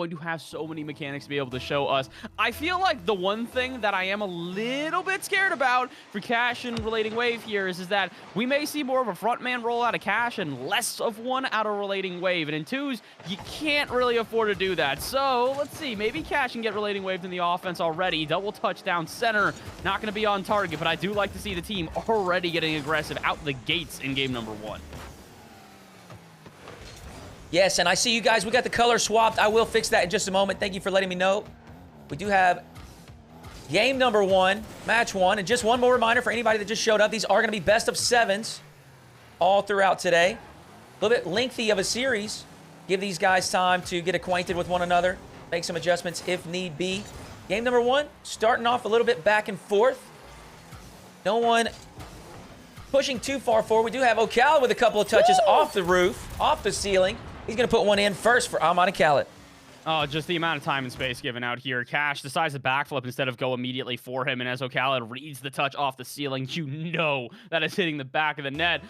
going to have so many mechanics to be able to show us. I feel like the one thing that I am a little bit scared about for Kash and RelatingWave here is that we may see more of a frontman roll out of Kash and less of one out of RelatingWave. And in twos, you can't really afford to do that. So let's see, maybe Kash can get RelatingWave in the offense already. Double touchdown center, not going to be on target, but I do like to see the team already getting aggressive out the gates in game number 1. Yes, and I see you guys. We got the color swapped. I will fix that in just a moment. Thank you for letting me know. We do have game number 1, match 1. And just one more reminder for anybody that just showed up. These are going to be best of 7s all throughout today. A little bit lengthy of a series. Give these guys time to get acquainted with one another. Make some adjustments if need be. Game number 1, starting off a little bit back and forth. No one pushing too far forward. We do have oKhaliD with a couple of touches off the roof, off the ceiling. He's going to put one in first for Ahmad and oKhaliD. Oh, just the amount of time and space given out here. Kash decides to backflip instead of go immediately for him, and as oKhaliD reads the touch off the ceiling, you know that it's hitting the back of the net.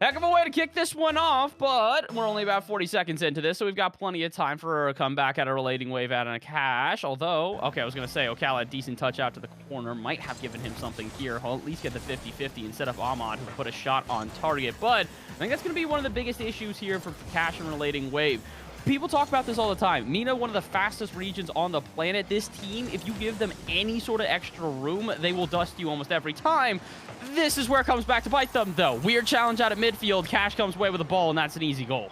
Heck of a way to kick this one off, but we're only about 40 seconds into this, so we've got plenty of time for a comeback at a RelatingWave out on a Kash. Although, okay, I was going to say, oKhaliD, decent touch out to the corner, might have given him something here. He'll at least get the 50-50 instead of Ahmad, who put a shot on target. But I think that's going to be one of the biggest issues here for Kash and RelatingWave. People talk about this all the time. MENA, one of the fastest regions on the planet. This team, if you give them any sort of extra room, they will dust you almost every time. This is where it comes back to bite them, though. Weird challenge out at midfield. Kash comes away with the ball, and that's an easy goal.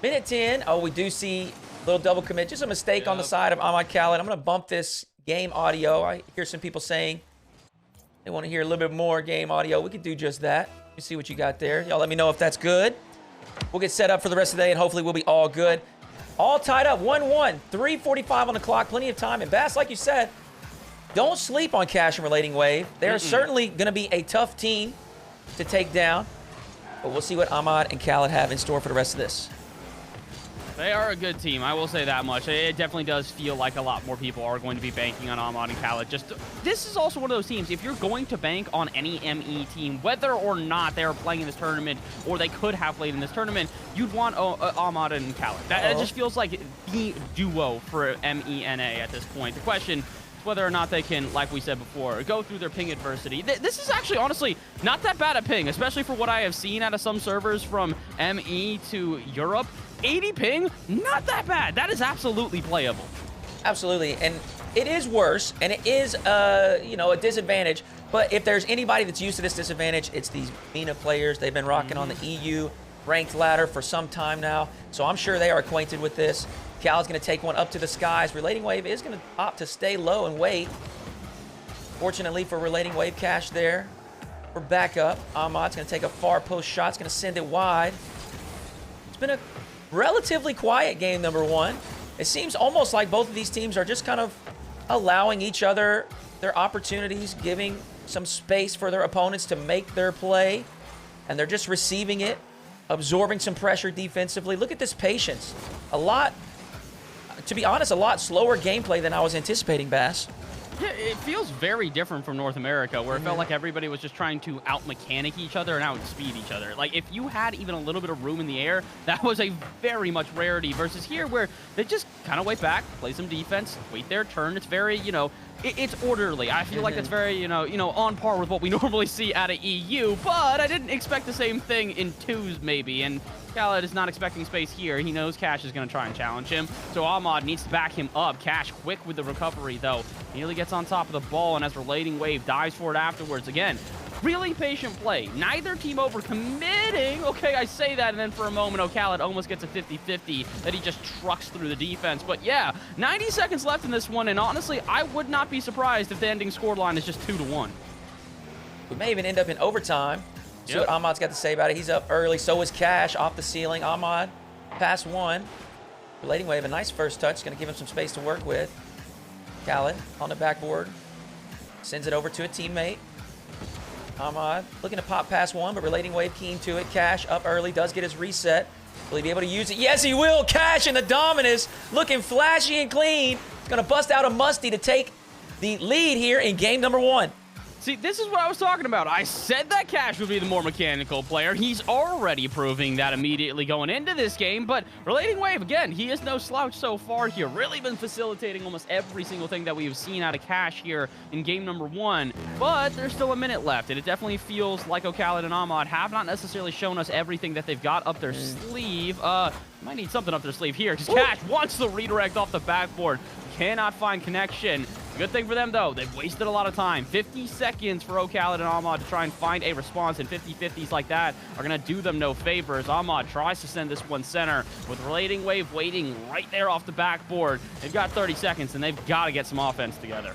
Minute 10. Oh, we do see a little double commit. Just a mistake on the side of Ahmad oKhaliD. I'm going to bump this game audio. I hear some people saying they want to hear a little bit more game audio. We could do just that. Let me see what you got there. Y'all let me know if that's good. We'll get set up for the rest of the day, and hopefully we'll be all good. All tied up, 1-1, 3:45 on the clock, plenty of time. And Bass, like you said, don't sleep on Kash and RelatingWave. They're certainly going to be a tough team to take down. But we'll see what Ahmad and oKhaliD have in store for the rest of this. They are a good team, I will say that much. It definitely does feel like a lot more people are going to be banking on Ahmad and oKhaliD. This is also one of those teams, if you're going to bank on any ME team, whether or not they are playing in this tournament, or they could have played in this tournament, you'd want Ahmad and oKhaliD. That just feels like the duo for MENA at this point. The question is whether or not they can, like we said before, go through their ping adversity. This is actually, honestly, not that bad at ping, especially for what I have seen out of some servers from ME to Europe. 80 ping, not that bad. That is absolutely playable. Absolutely, and it is worse, and it is, you know, a disadvantage. But if there's anybody that's used to this disadvantage, it's these MENA players. They've been rocking on the EU ranked ladder for some time now, so I'm sure they are acquainted with this. oKhaliD's going to take one up to the skies. RelatingWave is going to opt to stay low and wait. Fortunately for RelatingWave, Kash there for backup. Ahmad's going to take a far post shot. It's going to send it wide. It's been a relatively quiet game number 1. It seems almost like both of these teams are just kind of allowing each other their opportunities, giving some space for their opponents to make their play, and they're just receiving it, absorbing some pressure defensively. Look at this patience. To be honest, a lot slower gameplay than I was anticipating, Bass. Yeah, it feels very different from North America, where it felt like everybody was just trying to out-mechanic each other and outspeed each other. Like, if you had even a little bit of room in the air, that was a very much rarity, versus here, where they just kind of wait back, play some defense, wait their turn. It's very, you know, it's orderly. I feel like it's very, you know, on par with what we normally see out of EU, but I didn't expect the same thing in twos, maybe, and oKhaliD is not expecting space here. He knows Kash is going to try and challenge him, so Ahmad needs to back him up. Kash quick with the recovery, though. Nearly gets on top of the ball, and as RelatingWave dives for it afterwards. Again, really patient play. Neither team over-committing. Okay, I say that, and then for a moment, oKhaliD almost gets a 50-50 that he just trucks through the defense. But yeah, 90 seconds left in this one, and honestly, I would not be surprised if the ending scoreline is just 2-1. We may even end up in overtime. See what Ahmad's got to say about it. He's up early. So is Kash off the ceiling. Ahmad, pass 1. RelatingWave, a nice first touch. Going to give him some space to work with. oKhaliD on the backboard. Sends it over to a teammate. Ahmad looking to pop pass 1, but RelatingWave keen to it. Kash up early, does get his reset. Will he be able to use it? Yes, he will. Kash in the dominance, looking flashy and clean. He's going to bust out a musty to take the lead here in game number 1. See, this is what I was talking about. I said that Kash would be the more mechanical player. He's already proving that immediately going into this game, but RelatingWave, again, he is no slouch so far here. Really been facilitating almost every single thing that we've seen out of Kash here in game number 1, but there's still a minute left, and it definitely feels like oKhaliD and Ahmad have not necessarily shown us everything that they've got up their sleeve. Might need something up their sleeve here, because Kash wants the redirect off the backboard. Cannot find connection. Good thing for them, though, they've wasted a lot of time. 50 seconds for oKhaliD and Ahmad to try and find a response, and 50-50s like that are going to do them no favors. Ahmad tries to send this one center with RelatingWave waiting right there off the backboard. They've got 30 seconds, and they've got to get some offense together.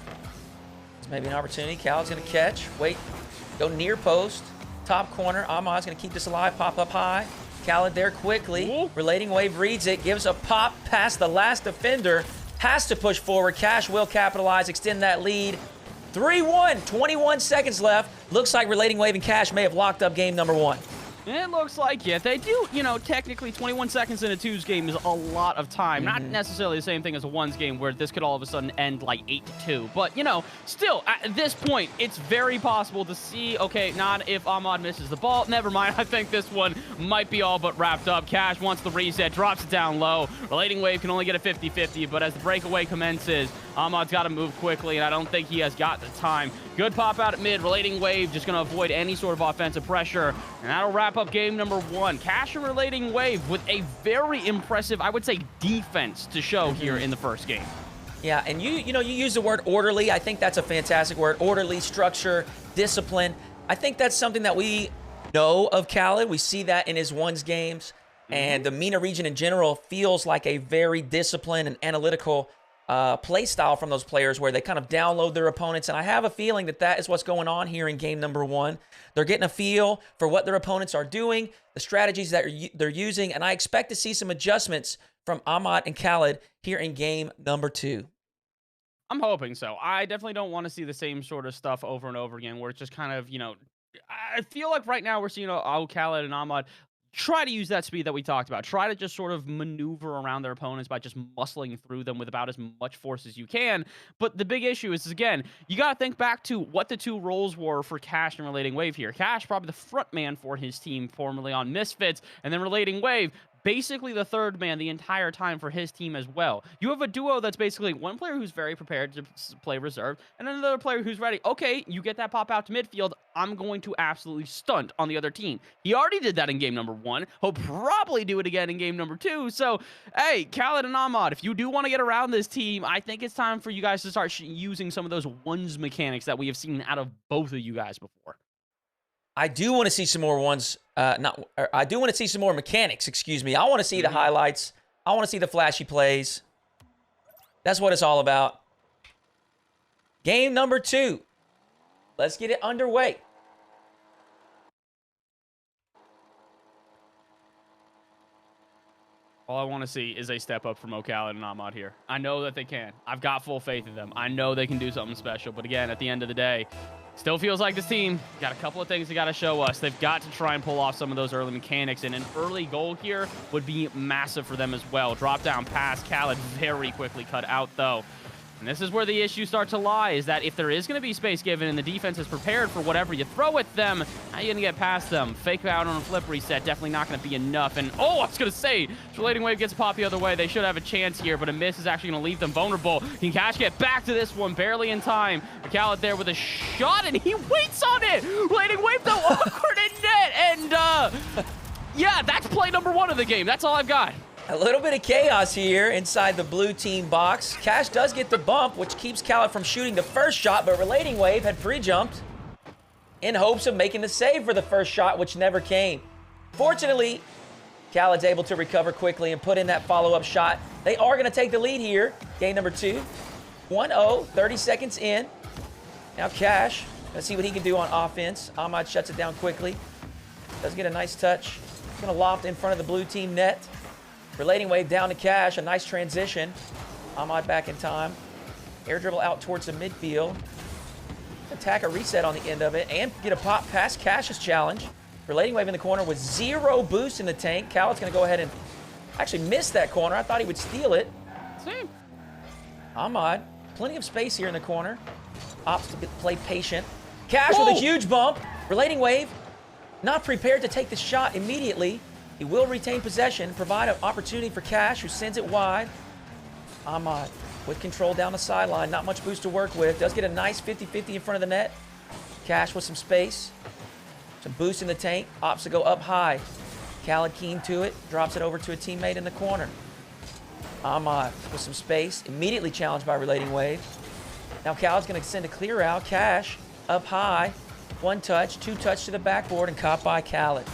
It's maybe an opportunity. Khaled's going to catch. Wait. Go near post. Top corner. Ahmad's going to keep this alive. Pop up high. Khaled there quickly. Ooh. RelatingWave reads it. Gives a pop past the last defender. Has to push forward. Kash will capitalize, extend that lead. 3-1, 21 seconds left. Looks like RelatingWave and Kash may have locked up game number 1. It looks like it. They do, you know, technically 21 seconds in a 2's game is a lot of time. Not necessarily the same thing as a 1's game where this could all of a sudden end like 8-2. But, you know, still, at this point, it's very possible to see, okay, not if Ahmad misses the ball. Never mind. I think this one might be all but wrapped up. Kash wants the reset, drops it down low. RelatingWave can only get a 50-50, but as the breakaway commences, Ahmad's got to move quickly, and I don't think he has got the time. Good pop out at mid. RelatingWave just going to avoid any sort of offensive pressure, and that'll wrap up game number 1. Kash and RelatingWave with a very impressive, I would say, defense to show here in the first game. Yeah, and you use the word orderly. I think that's a fantastic word. Orderly, structure, discipline. I think that's something that we know of Khaled. We see that in his 1's games, and the MENA region in general feels like a very disciplined and analytical play style from those players where they kind of download their opponents. And I have a feeling that that is what's going on here in game number 1. They're getting a feel for what their opponents are doing, the strategies that they're using, and I expect to see some adjustments from Ahmad and Khaled here in game number 2. I'm hoping so. I definitely don't want to see the same sort of stuff over and over again where it's just kind of, you know, I feel like right now we're seeing oKhaliD and Ahmad try to use that speed that we talked about. Try to just sort of maneuver around their opponents by just muscling through them with about as much force as you can. But the big issue is, again, you got to think back to what the 2 roles were for Kash and RelatingWave here. Kash, probably the front man for his team, formerly on Misfits, and then RelatingWave, basically the third man the entire time for his team as well. You have a duo that's basically one player who's very prepared to play reserve, and another player who's ready. Okay, you get that pop out to midfield, I'm going to absolutely stunt on the other team. He already did that in game number 1. He'll probably do it again in game number 2. So, hey, Khaled and Ahmad, if you do want to get around this team, I think it's time for you guys to start using some of those 1's mechanics that we have seen out of both of you guys before. I do want to see some more I do want to see some more mechanics, excuse me. I want to see the highlights. I want to see the flashy plays. That's what it's all about. Game number 2. Let's get it underway. All I want to see is a step up from oKhaliD and Ahmad here. I know that they can. I've got full faith in them. I know they can do something special. But again, at the end of the day, still feels like this team got a couple of things they got to show us. They've got to try and pull off some of those early mechanics, and an early goal here would be massive for them as well. Drop down pass. Khaled very quickly cut out, though. And this is where the issues start to lie, is that if there is going to be space given and the defense is prepared for whatever you throw at them, how are you going to get past them? Fake out on a flip reset, definitely not going to be enough. And, oh, I was going to say, RelatingWave gets popped the other way. They should have a chance here, but a miss is actually going to leave them vulnerable. Can Kash get back to this one? Barely in time. Khaled there with a shot, and he waits on it. RelatingWave, though, awkward in net. And, yeah, that's play number 1 of the game. That's all I've got. A little bit of chaos here inside the blue team box. Kash does get the bump, which keeps Khaled from shooting the first shot, but RelatingWave had pre-jumped in hopes of making the save for the first shot, which never came. Fortunately, Khaled's able to recover quickly and put in that follow-up shot. They are going to take the lead here. Game number 2. 1-0, 30 seconds in. Now Kash, let's see what he can do on offense. Ahmad shuts it down quickly. Does get a nice touch. He's going to loft in front of the blue team net. RelatingWave down to Kash, a nice transition. Ahmad back in time. Air dribble out towards the midfield. Attack a reset on the end of it and get a pop past Kash's challenge. RelatingWave in the corner with 0 boost in the tank. Khaled's going to go ahead and actually miss that corner. I thought he would steal it. Same. Ahmad, plenty of space here in the corner. Opts to play patient. Kash with a huge bump. RelatingWave not prepared to take the shot immediately. He will retain possession, provide an opportunity for Kash, who sends it wide. Ahmad with control down the sideline. Not much boost to work with. Does get a nice 50-50 in front of the net. Kash with some space. Some boost in the tank. Opts to go up high. oKhaliD keen to it. Drops it over to a teammate in the corner. Ahmad with some space. Immediately challenged by RelatingWave. Now oKhaliD's going to send a clear out. Kash up high. One touch, two touch to the backboard, and caught by oKhaliD.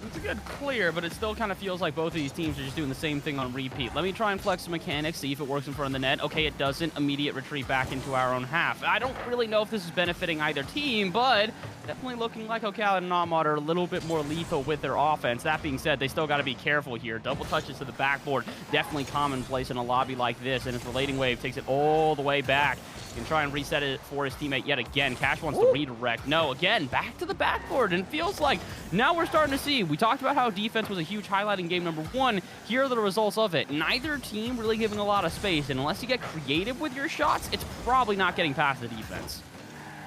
It's a good clear, but it still kind of feels like both of these teams are just doing the same thing on repeat. Let me try and flex the mechanics, see if it works in front of the net. Okay, it doesn't. Immediate retreat back into our own half. I don't really know if this is benefiting either team, but definitely looking like oKhaliD and Ahmad are a little bit more lethal with their offense. That being said, they still got to be careful here. Double touches to the backboard, definitely commonplace in a lobby like this, and his RelatingWave takes it all the way back. He can try and reset it for his teammate yet again. Kash wants to redirect. No, again, back to the backboard, and it feels like now we're starting to see. We talked about how defense was a huge highlight in game number 1. Here are the results of it. Neither team really giving a lot of space, and unless you get creative with your shots, it's probably not getting past the defense.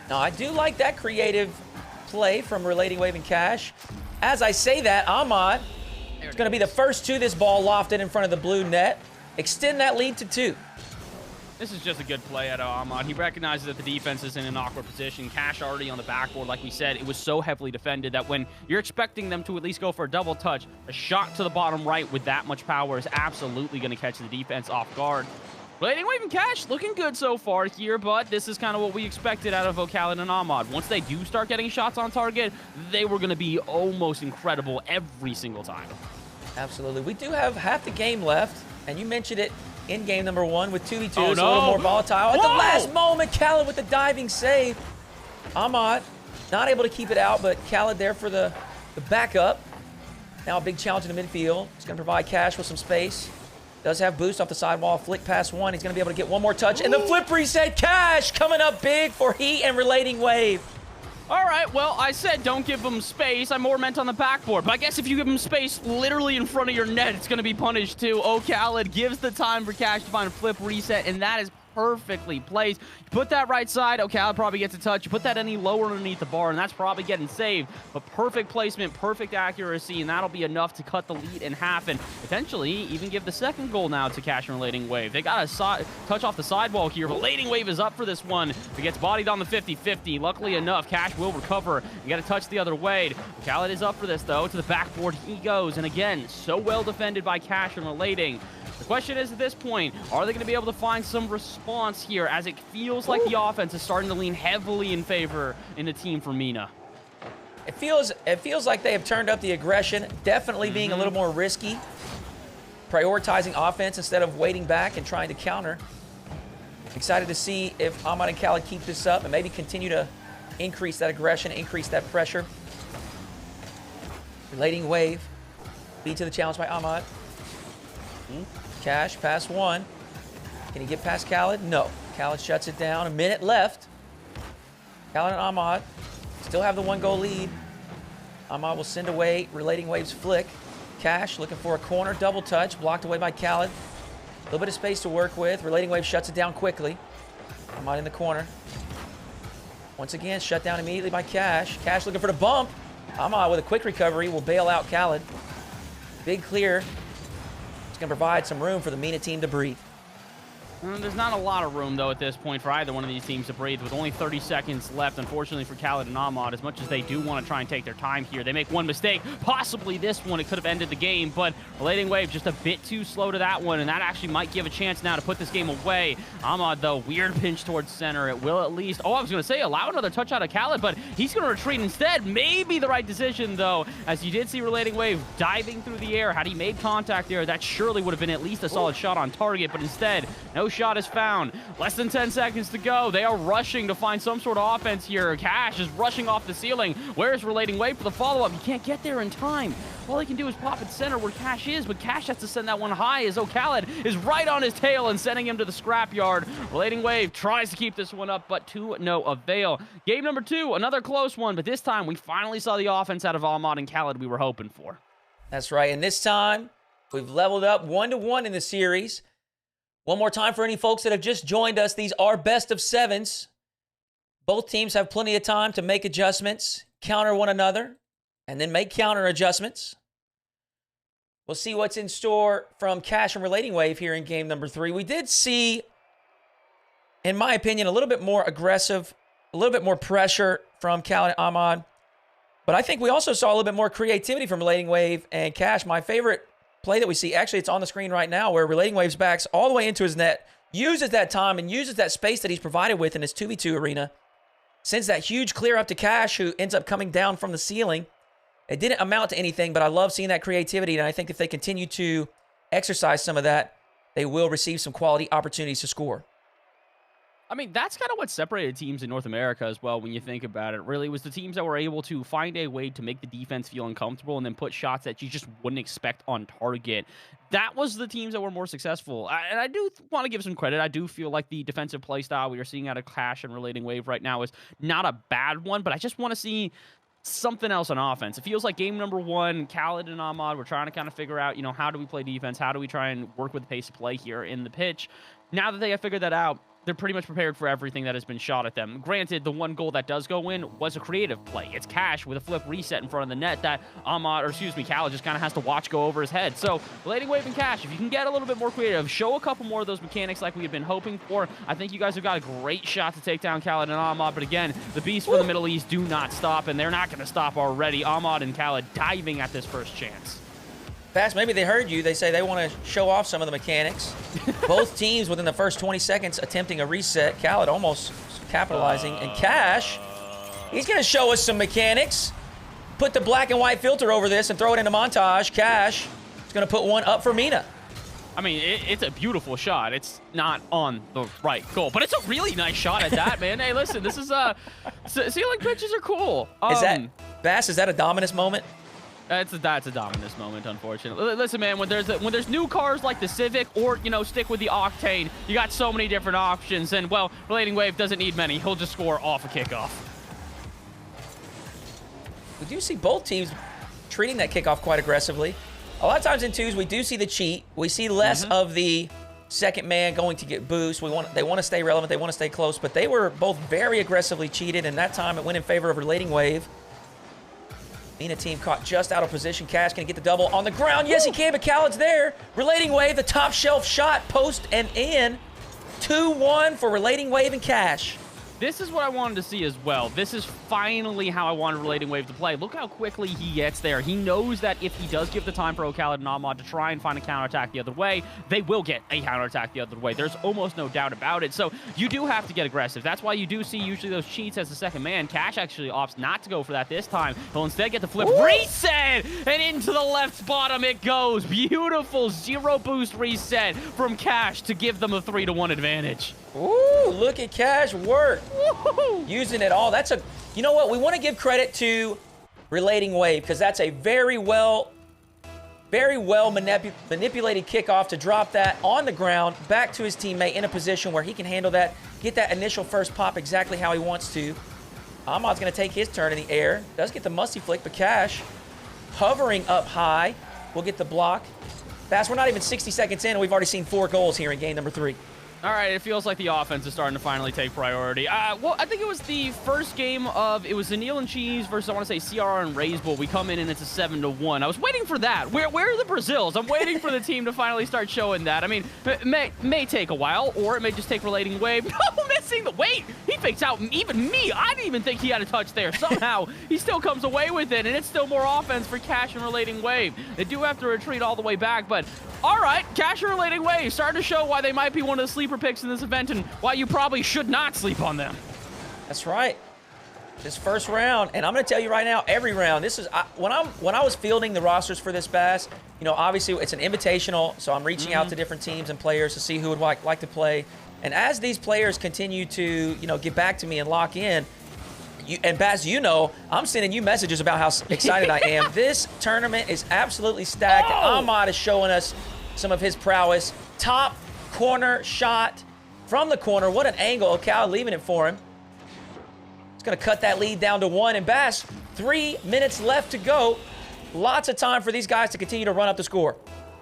Now, I do like that creative play from RelatingWave and Kash. As I say that, Ahmad is going to be the first to this ball lofted in front of the blue net. Extend that lead to 2. This is just a good play out of Ahmad. He recognizes that the defense is in an awkward position. Kash already on the backboard, like we said. It was so heavily defended that when you're expecting them to at least go for a double touch, a shot to the bottom right with that much power is absolutely going to catch the defense off guard. RelatingWave and Kash looking good so far here, but this is kind of what we expected out of oKhaliD and Ahmad. Once they do start getting shots on target, they were going to be almost incredible every single time. Absolutely. We do have half the game left, and you mentioned it in game number 1 with 2v2. Oh, It's no. a little more volatile. At the Whoa! last moment, oKhaliD with the diving save. Ahmad not able to keep it out, but oKhaliD there for the backup. Now a big challenge in the midfield. He's going to provide Kash with some space. Does have boost off the sidewall. Flick past one. He's going to be able to get one more touch. And the flip reset. Kash coming up big for Heat and RelatingWave. All right, well, I said don't give them space. I more meant on the backboard. But I guess if you give them space literally in front of your net, it's going to be punished too. oKhaliD gives the time for Kash to find a flip reset, and that is perfectly placed. You put that right side, oKhaliD probably gets a touch. You put that any lower underneath the bar, and that's probably getting saved. But perfect placement, perfect accuracy, and that'll be enough to cut the lead in half and potentially even give the second goal now to Kash and RelatingWave. They got a touch off the sidewall here. RelatingWave is up for this one. He gets bodied on the 50-50. Luckily enough, Kash will recover. You got to touch the other way. oKhaliD is up for this, though. To the backboard he goes. And again, so well defended by Kash and Relating. The question is, at this point, are they going to be able to find some response here, as it feels like the offense is starting to lean heavily in favor in the team for Mina? It feels like they have turned up the aggression, definitely being a little more risky, prioritizing offense instead of waiting back and trying to counter. Excited to see if Ahmad and oKhaliD keep this up and maybe continue to increase that aggression, increase that pressure. RelatingWave, beat to the challenge by Ahmad. Kash, pass one. Can he get past oKhaliD? No. oKhaliD shuts it down. A minute left. oKhaliD and Ahmad still have the 1-goal lead. Ahmad will send away RelatingWave's flick. Kash looking for a corner. Double touch. Blocked away by oKhaliD. A little bit of space to work with. RelatingWave shuts it down quickly. Ahmad in the corner. Once again, shut down immediately by Kash. Kash looking for the bump. Ahmad with a quick recovery will bail out oKhaliD. Big clear. It's going to provide some room for the Mina team to breathe. There's not a lot of room, though, at this point for either one of these teams to breathe. With only 30 seconds left, unfortunately for oKhaliD and Ahmad, as much as they do want to try and take their time here, they make one mistake. Possibly this one, it could have ended the game, but RelatingWave just a bit too slow to that one, and that actually might give a chance now to put this game away. Ahmad, though, weird pinch towards center. It will at least, I was going to say, allow another touch out of oKhaliD, but he's going to retreat instead. Maybe the right decision, though, as you did see RelatingWave diving through the air. Had he made contact there, that surely would have been at least a solid shot on target, but instead, no shot is found. Less than 10 seconds to go. They are rushing to find some sort of offense here. Kash is rushing off the ceiling. Where's RelatingWave for the follow-up? He can't get there in time. All he can do is pop at center where Kash is, but Kash has to send that one high as oKhaliD is right on his tail and sending him to the scrapyard. RelatingWave tries to keep this one up, but to no avail. Game number 2, another close one, but this time we finally saw the offense out of Ahmad and oKhaliD we were hoping for. That's right, and this time we've leveled up 1-1 in the series. One more time for any folks that have just joined us, these are best of 7s. Both teams have plenty of time to make adjustments, counter one another, and then make counter adjustments. We'll see what's in store from Kash and RelatingWave here in game number 3. We did see, in my opinion, a little bit more aggressive, a little bit more pressure from KhaliD and Ahmad. But I think we also saw a little bit more creativity from RelatingWave and Kash. My favorite play that we see, actually it's on the screen right now, where RelatingWave's backs all the way into his net, uses that time and uses that space that he's provided with in his 2v2 arena, sends that huge clear up to Kash, who ends up coming down from the ceiling. It didn't amount to anything, but I love seeing that creativity, and I think if they continue to exercise some of that, they will receive some quality opportunities to score. I mean, that's kind of what separated teams in North America as well when you think about it. Really, was the teams that were able to find a way to make the defense feel uncomfortable and then put shots that you just wouldn't expect on target. That was the teams that were more successful. And I do want to give some credit. I do feel like the defensive play style we are seeing out of Kash and RelatingWave right now is not a bad one, but I just want to see something else on offense. It feels like game number 1, KhaliD and Ahmad, we're trying to kind of figure out, how do we play defense? How do we try and work with the pace of play here in the pitch? Now that they have figured that out, they're pretty much prepared for everything that has been shot at them. Granted, the one goal that does go in was a creative play. It's Kash with a flip reset in front of the net that KhaliD just kind of has to watch go over his head. So, RelatingWave and Kash, if you can get a little bit more creative, show a couple more of those mechanics like we've been hoping for, I think you guys have got a great shot to take down KhaliD and Ahmad. But again, the beasts from the Middle East do not stop, and they're not going to stop already. Ahmad and KhaliD diving at this first chance. Fast, maybe they heard you. They say they want to show off some of the mechanics. Both teams within the first 20 seconds attempting a reset. KhaliD almost capitalizing. And Kash, he's going to show us some mechanics. Put the black and white filter over this and throw it into montage. Kash is going to put one up for Mina. I mean, it's a beautiful shot. It's not on the right goal, but it's a really nice shot at that, man. Hey, listen, this is ceiling pitches are cool. Is that a Dominus moment? That's a Dominus moment, unfortunately. Listen, man, when there's new cars like the Civic or, stick with the Octane, you got so many different options. And, well, RelatingWave doesn't need many. He'll just score off a kickoff. We do see both teams treating that kickoff quite aggressively. A lot of times in twos, we do see the cheat. We see less of the second man going to get boost. They want to stay relevant. They want to stay close. But they were both very aggressively cheated, and that time it went in favor of RelatingWave. Mina team caught just out of position. Kash going to get the double on the ground. Yes, he can, but KhaliD's there. RelatingWave, the top shelf shot, post and in. 2-1 for RelatingWave and Kash. This is what I wanted to see as well. This is finally how I wanted RelatingWave to play. Look how quickly he gets there. He knows that if he does give the time for oKhaliD and Ahmad to try and find a counterattack the other way, they will get a counterattack the other way. There's almost no doubt about it. So you do have to get aggressive. That's why you do see usually those cheats as the second man. Kash actually opts not to go for that this time. He'll instead get the flip reset, and into the left bottom it goes. Beautiful zero boost reset from Kash to give them a 3-1 advantage. Ooh, look at Kash work. Using it all. You know what? We want to give credit to RelatingWave because that's a very well manipulated kickoff to drop that on the ground back to his teammate in a position where he can handle that, get that initial first pop exactly how he wants to. Ahmad's going to take his turn in the air. Does get the musty flick, but Kash hovering up high will get the block. Fast, we're not even 60 seconds in, and we've already seen 4 goals here in game number 3. All right, it feels like the offense is starting to finally take priority. Well, I think it was the first game of, it was the Neil and Cheese versus, I want to say, CRR and Rays Bowl. We come in and it's a 7-1. I was waiting for that. Where are the Brazils? I'm waiting for the team to finally start showing that. I mean, it may take a while, or it may just take RelatingWave. No, missing the weight. He fakes out even me. I didn't even think he had a touch there. Somehow, he still comes away with it, and it's still more offense for Kash and RelatingWave. They do have to retreat all the way back, but all right, Kash and RelatingWave starting to show why they might be one of the sleeper picks in this event and why you probably should not sleep on them. That's right. This first round, and I'm going to tell you right now, every round, this is when I was fielding the rosters for this Bass, obviously it's an invitational, so I'm reaching out to different teams and players to see who would like to play. And as these players continue to, get back to me and lock in, and Baz, I'm sending you messages about how excited I am. This tournament is absolutely stacked. Ahmad is showing us some of his prowess. Top corner shot from the corner. What an angle. oKhaliD leaving it for him. It's going to cut that lead down to 1. And Bass, 3 minutes left to go. Lots of time for these guys to continue to run up the score.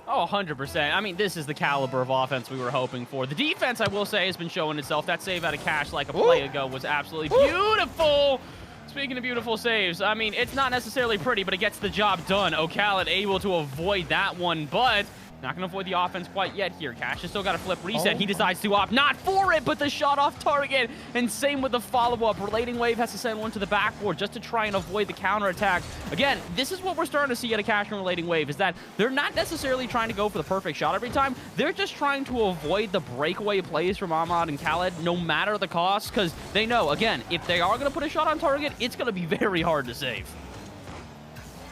Oh, 100%. I mean, this is the caliber of offense we were hoping for. The defense, I will say, has been showing itself. That save out of Kash like a play ago was absolutely beautiful. Speaking of beautiful saves, I mean, it's not necessarily pretty, but it gets the job done. oKhaliD able to avoid that one, but not going to avoid the offense quite yet here. Kash has still got a flip reset. He decides to opt not for it, but the shot off target. And same with the follow-up. RelatingWave has to send one to the backboard just to try and avoid the counterattack. Again, this is what we're starting to see at a Kash and RelatingWave, is that they're not necessarily trying to go for the perfect shot every time. They're just trying to avoid the breakaway plays from Ahmad and Khalid, no matter the cost, because they know, again, if they are going to put a shot on target, it's going to be very hard to save.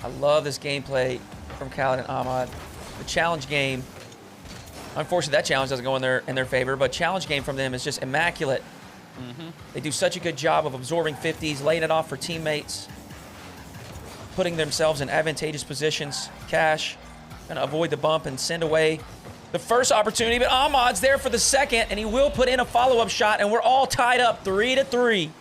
I love this gameplay from Khalid and Ahmad. The challenge game, unfortunately that challenge doesn't go in their favor, but challenge game from them is just immaculate. They do such a good job of absorbing 50s, laying it off for teammates, putting themselves in advantageous positions. Kash gonna avoid the bump and send away the first opportunity, but Ahmad's there for the second, and he will put in a follow-up shot, and we're all tied up 3-3.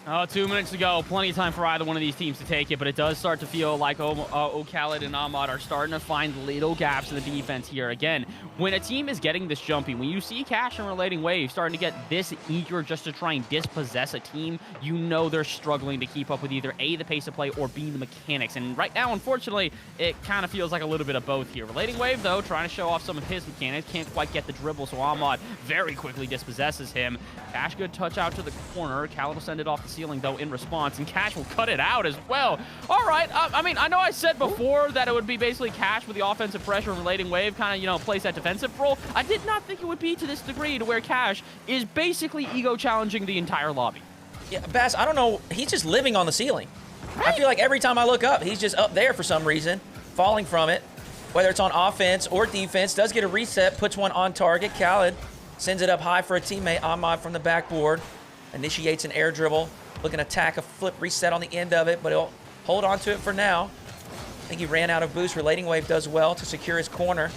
Oh, 2 minutes to go. Plenty of time for either one of these teams to take it, but it does start to feel like oKhaliD and Ahmad are starting to find little gaps in the defense here. Again, when a team is getting this jumpy, when you see Kash and RelatingWave starting to get this eager just to try and dispossess a team, you know they're struggling to keep up with either A, the pace of play, or B, the mechanics. And right now, unfortunately, it kind of feels like a little bit of both here. RelatingWave, though, trying to show off some of his mechanics, can't quite get the dribble, so Ahmad very quickly dispossesses him. Kash, good touch out to the corner. Khalid will send it off the ceiling, though, in response, and Kash will cut it out as well. All right, I mean, I know I said before that it would be basically Kash with the offensive pressure and RelatingWave kind of, you know, plays that defensive role. I did not think it would be to this degree to where Kash is basically ego challenging the entire lobby. Yeah, Bass, I don't know. He's just living on the ceiling. Right? I feel like every time I look up, he's just up there for some reason, falling from it. Whether it's on offense or defense, does get a reset, puts one on target. Khalid sends it up high for a teammate. Ahmad from the backboard initiates an air dribble. Looking to attack a flip reset on the end of it, but he'll hold on to it for now. I think he ran out of boost. RelatingWave does well to secure his corner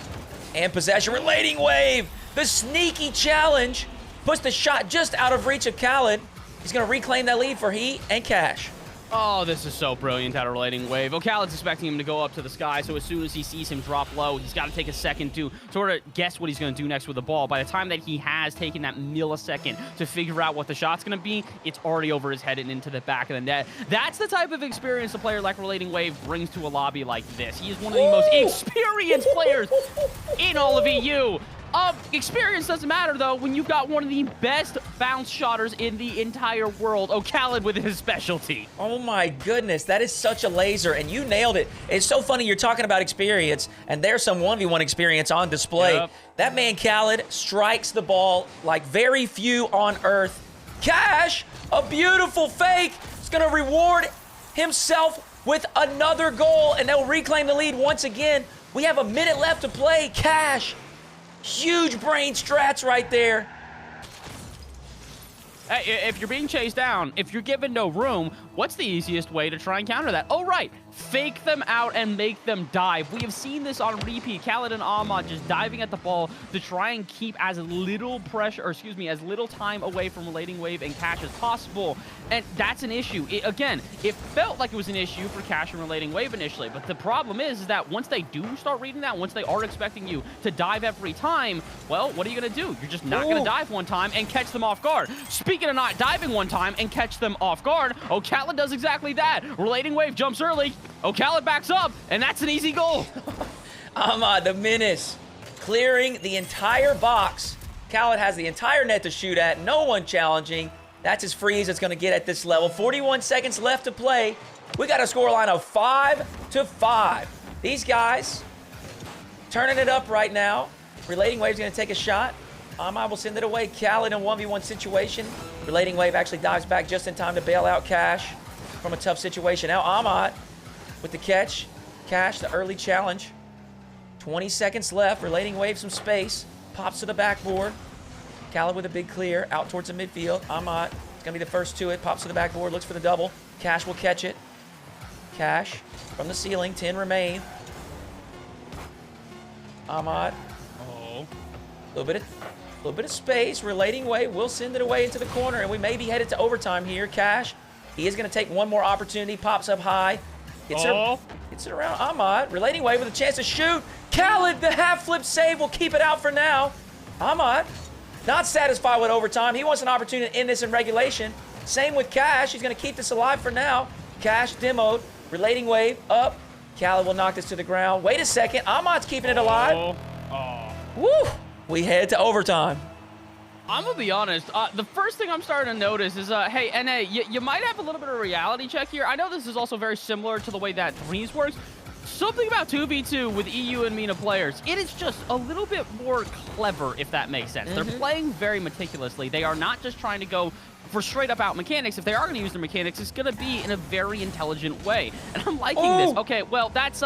and possession. RelatingWave, the sneaky challenge, puts the shot just out of reach of Khalid. He's going to reclaim that lead for he and Kash. Oh, this is so brilliant out of RelatingWave. oKhaliD's expecting him to go up to the sky, so as soon as he sees him drop low, he's got to take a second to sort of guess what he's going to do next with the ball. By the time that he has taken that millisecond to figure out what the shot's going to be, it's already over his head and into the back of the net. That's the type of experience a player like RelatingWave brings to a lobby like this. He is one of the most experienced players in all of EU. Experience doesn't matter, though, when you've got one of the best bounce shotters in the entire world, oKhaliD with his specialty. Oh my goodness, that is such a laser, and you nailed it. It's so funny you're talking about experience, and there's some 1v1 experience on display. Yep. That man Khalid strikes the ball like very few on earth. Kash, a beautiful fake, is going to reward himself with another goal, and they'll reclaim the lead once again. We have a minute left to play. Kash, huge brain strats right there. Hey, if you're being chased down, if you're given no room, what's the easiest way to try and counter that? Oh, right. Fake them out and make them dive. We have seen this on repeat. Khalid and Ahmad just diving at the ball to try and keep as little pressure, or excuse me, as little time away from RelatingWave and Kash as possible. And that's an issue. Again, it felt like it was an issue for Kash and RelatingWave initially, but the problem is that once they do start reading that, once they are expecting you to dive every time, well, what are you going to do? You're just not going to dive one time and catch them off guard. Speaking of not diving one time and catch them off guard, oKhaliD does exactly that. RelatingWave jumps early, oKhaliD backs up, and that's an easy goal. Ahmad, the menace, clearing the entire box. Khalid has the entire net to shoot at, no one challenging. That's his freeze it's going to get at this level. 41 seconds left to play. We got a scoreline of 5-5. These guys turning it up right now. RelatingWave's going to take a shot. Ahmad will send it away. Khalid in a 1v1 situation. RelatingWave actually dives back just in time to bail out Kash from a tough situation. Now Ahmad with the catch. Kash, the early challenge. 20 seconds left. RelatingWave some space. Pops to the backboard. Khalid with a big clear out towards the midfield. Ahmad is going to be the first to it. Pops to the backboard. Looks for the double. Kash will catch it. Kash from the ceiling. 10 remain. Ahmad. Oh. A little bit of space. RelatingWave will send it away into the corner, and we may be headed to overtime here. Kash, he is going to take one more opportunity. Pops up high. Gets it around Ahmad. RelatingWave with a chance to shoot. KhaliD, the half flip save, will keep it out for now. Ahmad, not satisfied with overtime. He wants an opportunity to end this in regulation. Same with Kash. He's going to keep this alive for now. Kash demoed. RelatingWave up. KhaliD will knock this to the ground. Wait a second. Ahmad's keeping it alive. Woo! We head to overtime. I'm gonna be honest. The first thing I'm starting to notice is, hey, NA, you might have a little bit of a reality check here. I know this is also very similar to the way that threes works. Something about 2v2 with EU and MENA players, it is just a little bit more clever, if that makes sense. They're playing very meticulously. They are not just trying to go for straight up out mechanics. If they are going to use their mechanics, it's going to be in a very intelligent way. And I'm liking this. Okay, well, that's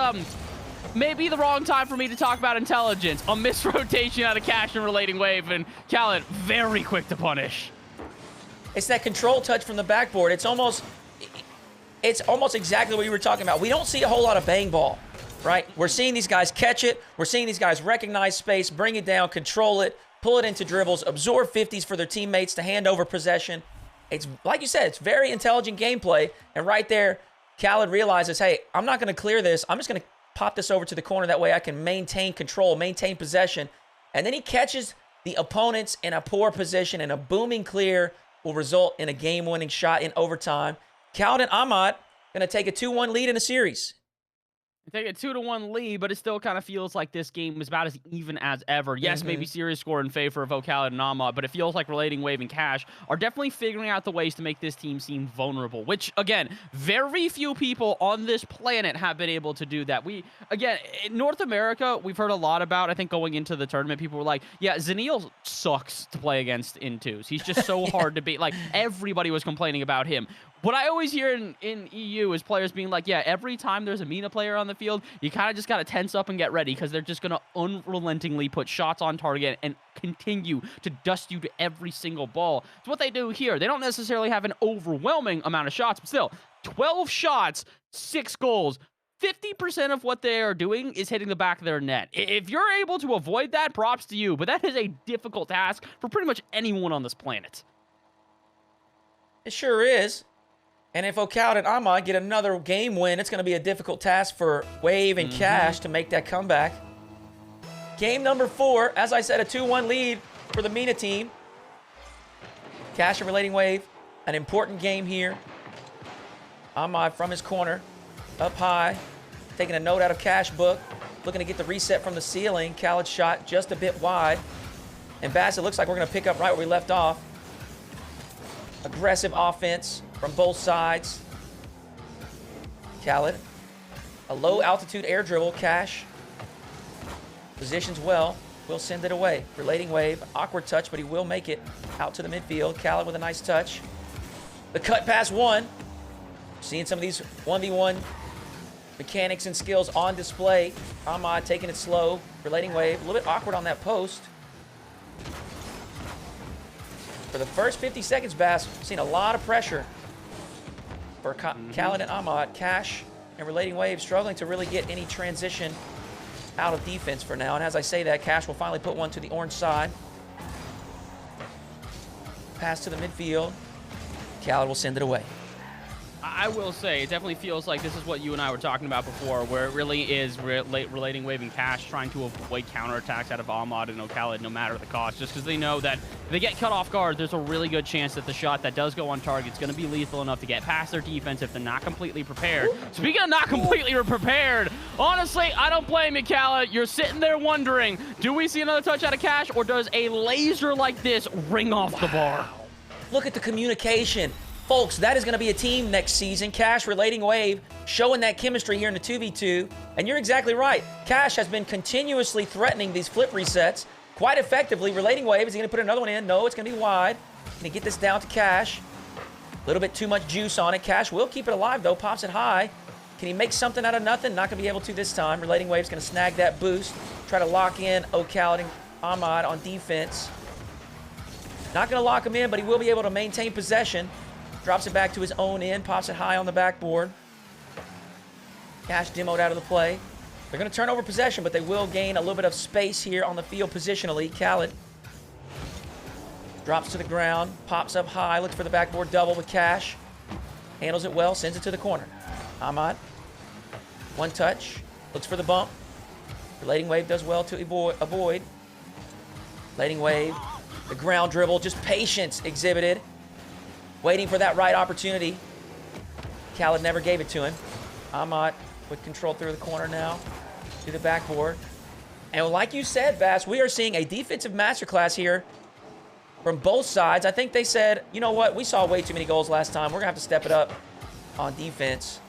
maybe the wrong time for me to talk about intelligence. A misrotation out of Kash and RelatingWave, and KhaliD very quick to punish. It's that control touch from the backboard. It's almost exactly what you were talking about. We don't see a whole lot of bang ball, right? We're seeing these guys catch it. We're seeing these guys recognize space, bring it down, control it, pull it into dribbles, absorb 50s for their teammates to hand over possession. It's, like you said, it's very intelligent gameplay. And right there, KhaliD realizes, hey, I'm not going to clear this. I'm just going to pop this over to the corner. That way I can maintain control, maintain possession. And then he catches the opponents in a poor position, and a booming clear will result in a game-winning shot in overtime. KhaliD and Ahmad going to take a 2-1 lead in the series. Take a 2-1 lead, but it still kind of feels like this game is about as even as ever. Yes, maybe serious score in favor of oKhaliD and Ahmad, but it feels like RelatingWave and Kash are definitely figuring out the ways to make this team seem vulnerable, which, again, very few people on this planet have been able to do that. Again, in North America, we've heard a lot about, I think going into the tournament, people were like, yeah, Zenil sucks to play against in twos. He's just so hard to beat. Like, everybody was complaining about him. What I always hear in EU is players being like, yeah, every time there's a MENA player on the field, you kind of just got to tense up and get ready, because they're just going to unrelentingly put shots on target and continue to dust you to every single ball. It's what they do here. They don't necessarily have an overwhelming amount of shots, but still, 12 shots, 6 goals. 50% of what they are doing is hitting the back of their net. If you're able to avoid that, props to you, but that is a difficult task for pretty much anyone on this planet. It sure is. And if oKhaliD and Ahmad get another game win, it's going to be a difficult task for Wave and Kash to make that comeback. Game number 4, as I said, a 2-1 lead for the MENA team. Kash and RelatingWave, an important game here. Ahmad from his corner, up high, taking a note out of Kash book, looking to get the reset from the ceiling. KhaliD shot just a bit wide. And Bassett, looks like we're going to pick up right where we left off. Aggressive offense from both sides. KhaliD, a low altitude air dribble. Kash positions well, will send it away. RelatingWave, awkward touch, but he will make it out to the midfield. KhaliD with a nice touch. The cut pass one. Seeing some of these 1v1 mechanics and skills on display. Ahmad taking it slow. RelatingWave, a little bit awkward on that post. For the first 50 seconds, Bass, we've seen a lot of pressure for KhaliD and Ahmad. Kash and RelatingWave struggling to really get any transition out of defense for now. And as I say that, Kash will finally put one to the orange side. Pass to the midfield. KhaliD will send it away. I will say, it definitely feels like this is what you and I were talking about before, where it really is RelatingWave and Kash trying to avoid counterattacks out of Ahmad and oKhaliD no matter the cost, just because they know that if they get cut off guard, there's a really good chance that the shot that does go on target is going to be lethal enough to get past their defense if they're not completely prepared. Speaking of not completely prepared, honestly, I don't blame you, KhaliD. You're sitting there wondering, do we see another touch out of Kash, or does a laser like this ring off the bar? Look at the communication. Folks, that is going to be a team next season. Kash, RelatingWave, showing that chemistry here in the 2v2. And you're exactly right. Kash has been continuously threatening these flip resets quite effectively. RelatingWave, is he going to put another one in? No, it's going to be wide. Going to get this down to Kash. A little bit too much juice on it. Kash will keep it alive, though. Pops it high. Can he make something out of nothing? Not going to be able to this time. RelatingWave's going to snag that boost. Try to lock in oKhaliD and Ahmad on defense. Not going to lock him in, but he will be able to maintain possession. Drops it back to his own end, pops it high on the backboard. Kash demoed out of the play. They're going to turn over possession, but they will gain a little bit of space here on the field positionally. KhaliD drops to the ground, pops up high, looks for the backboard double with Kash. Handles it well, sends it to the corner. Ahmad One touch. Looks for the bump. RelatingWave does well to avoid. RelatingWave. The ground dribble. Just patience exhibited. Waiting for that right opportunity. KhaliD never gave it to him. Ahmad with control through the corner now. To the backboard. And like you said, Bass, we are seeing a defensive masterclass here from both sides. I think they said, you know what? We saw way too many goals last time. We're going to have to step it up on defense.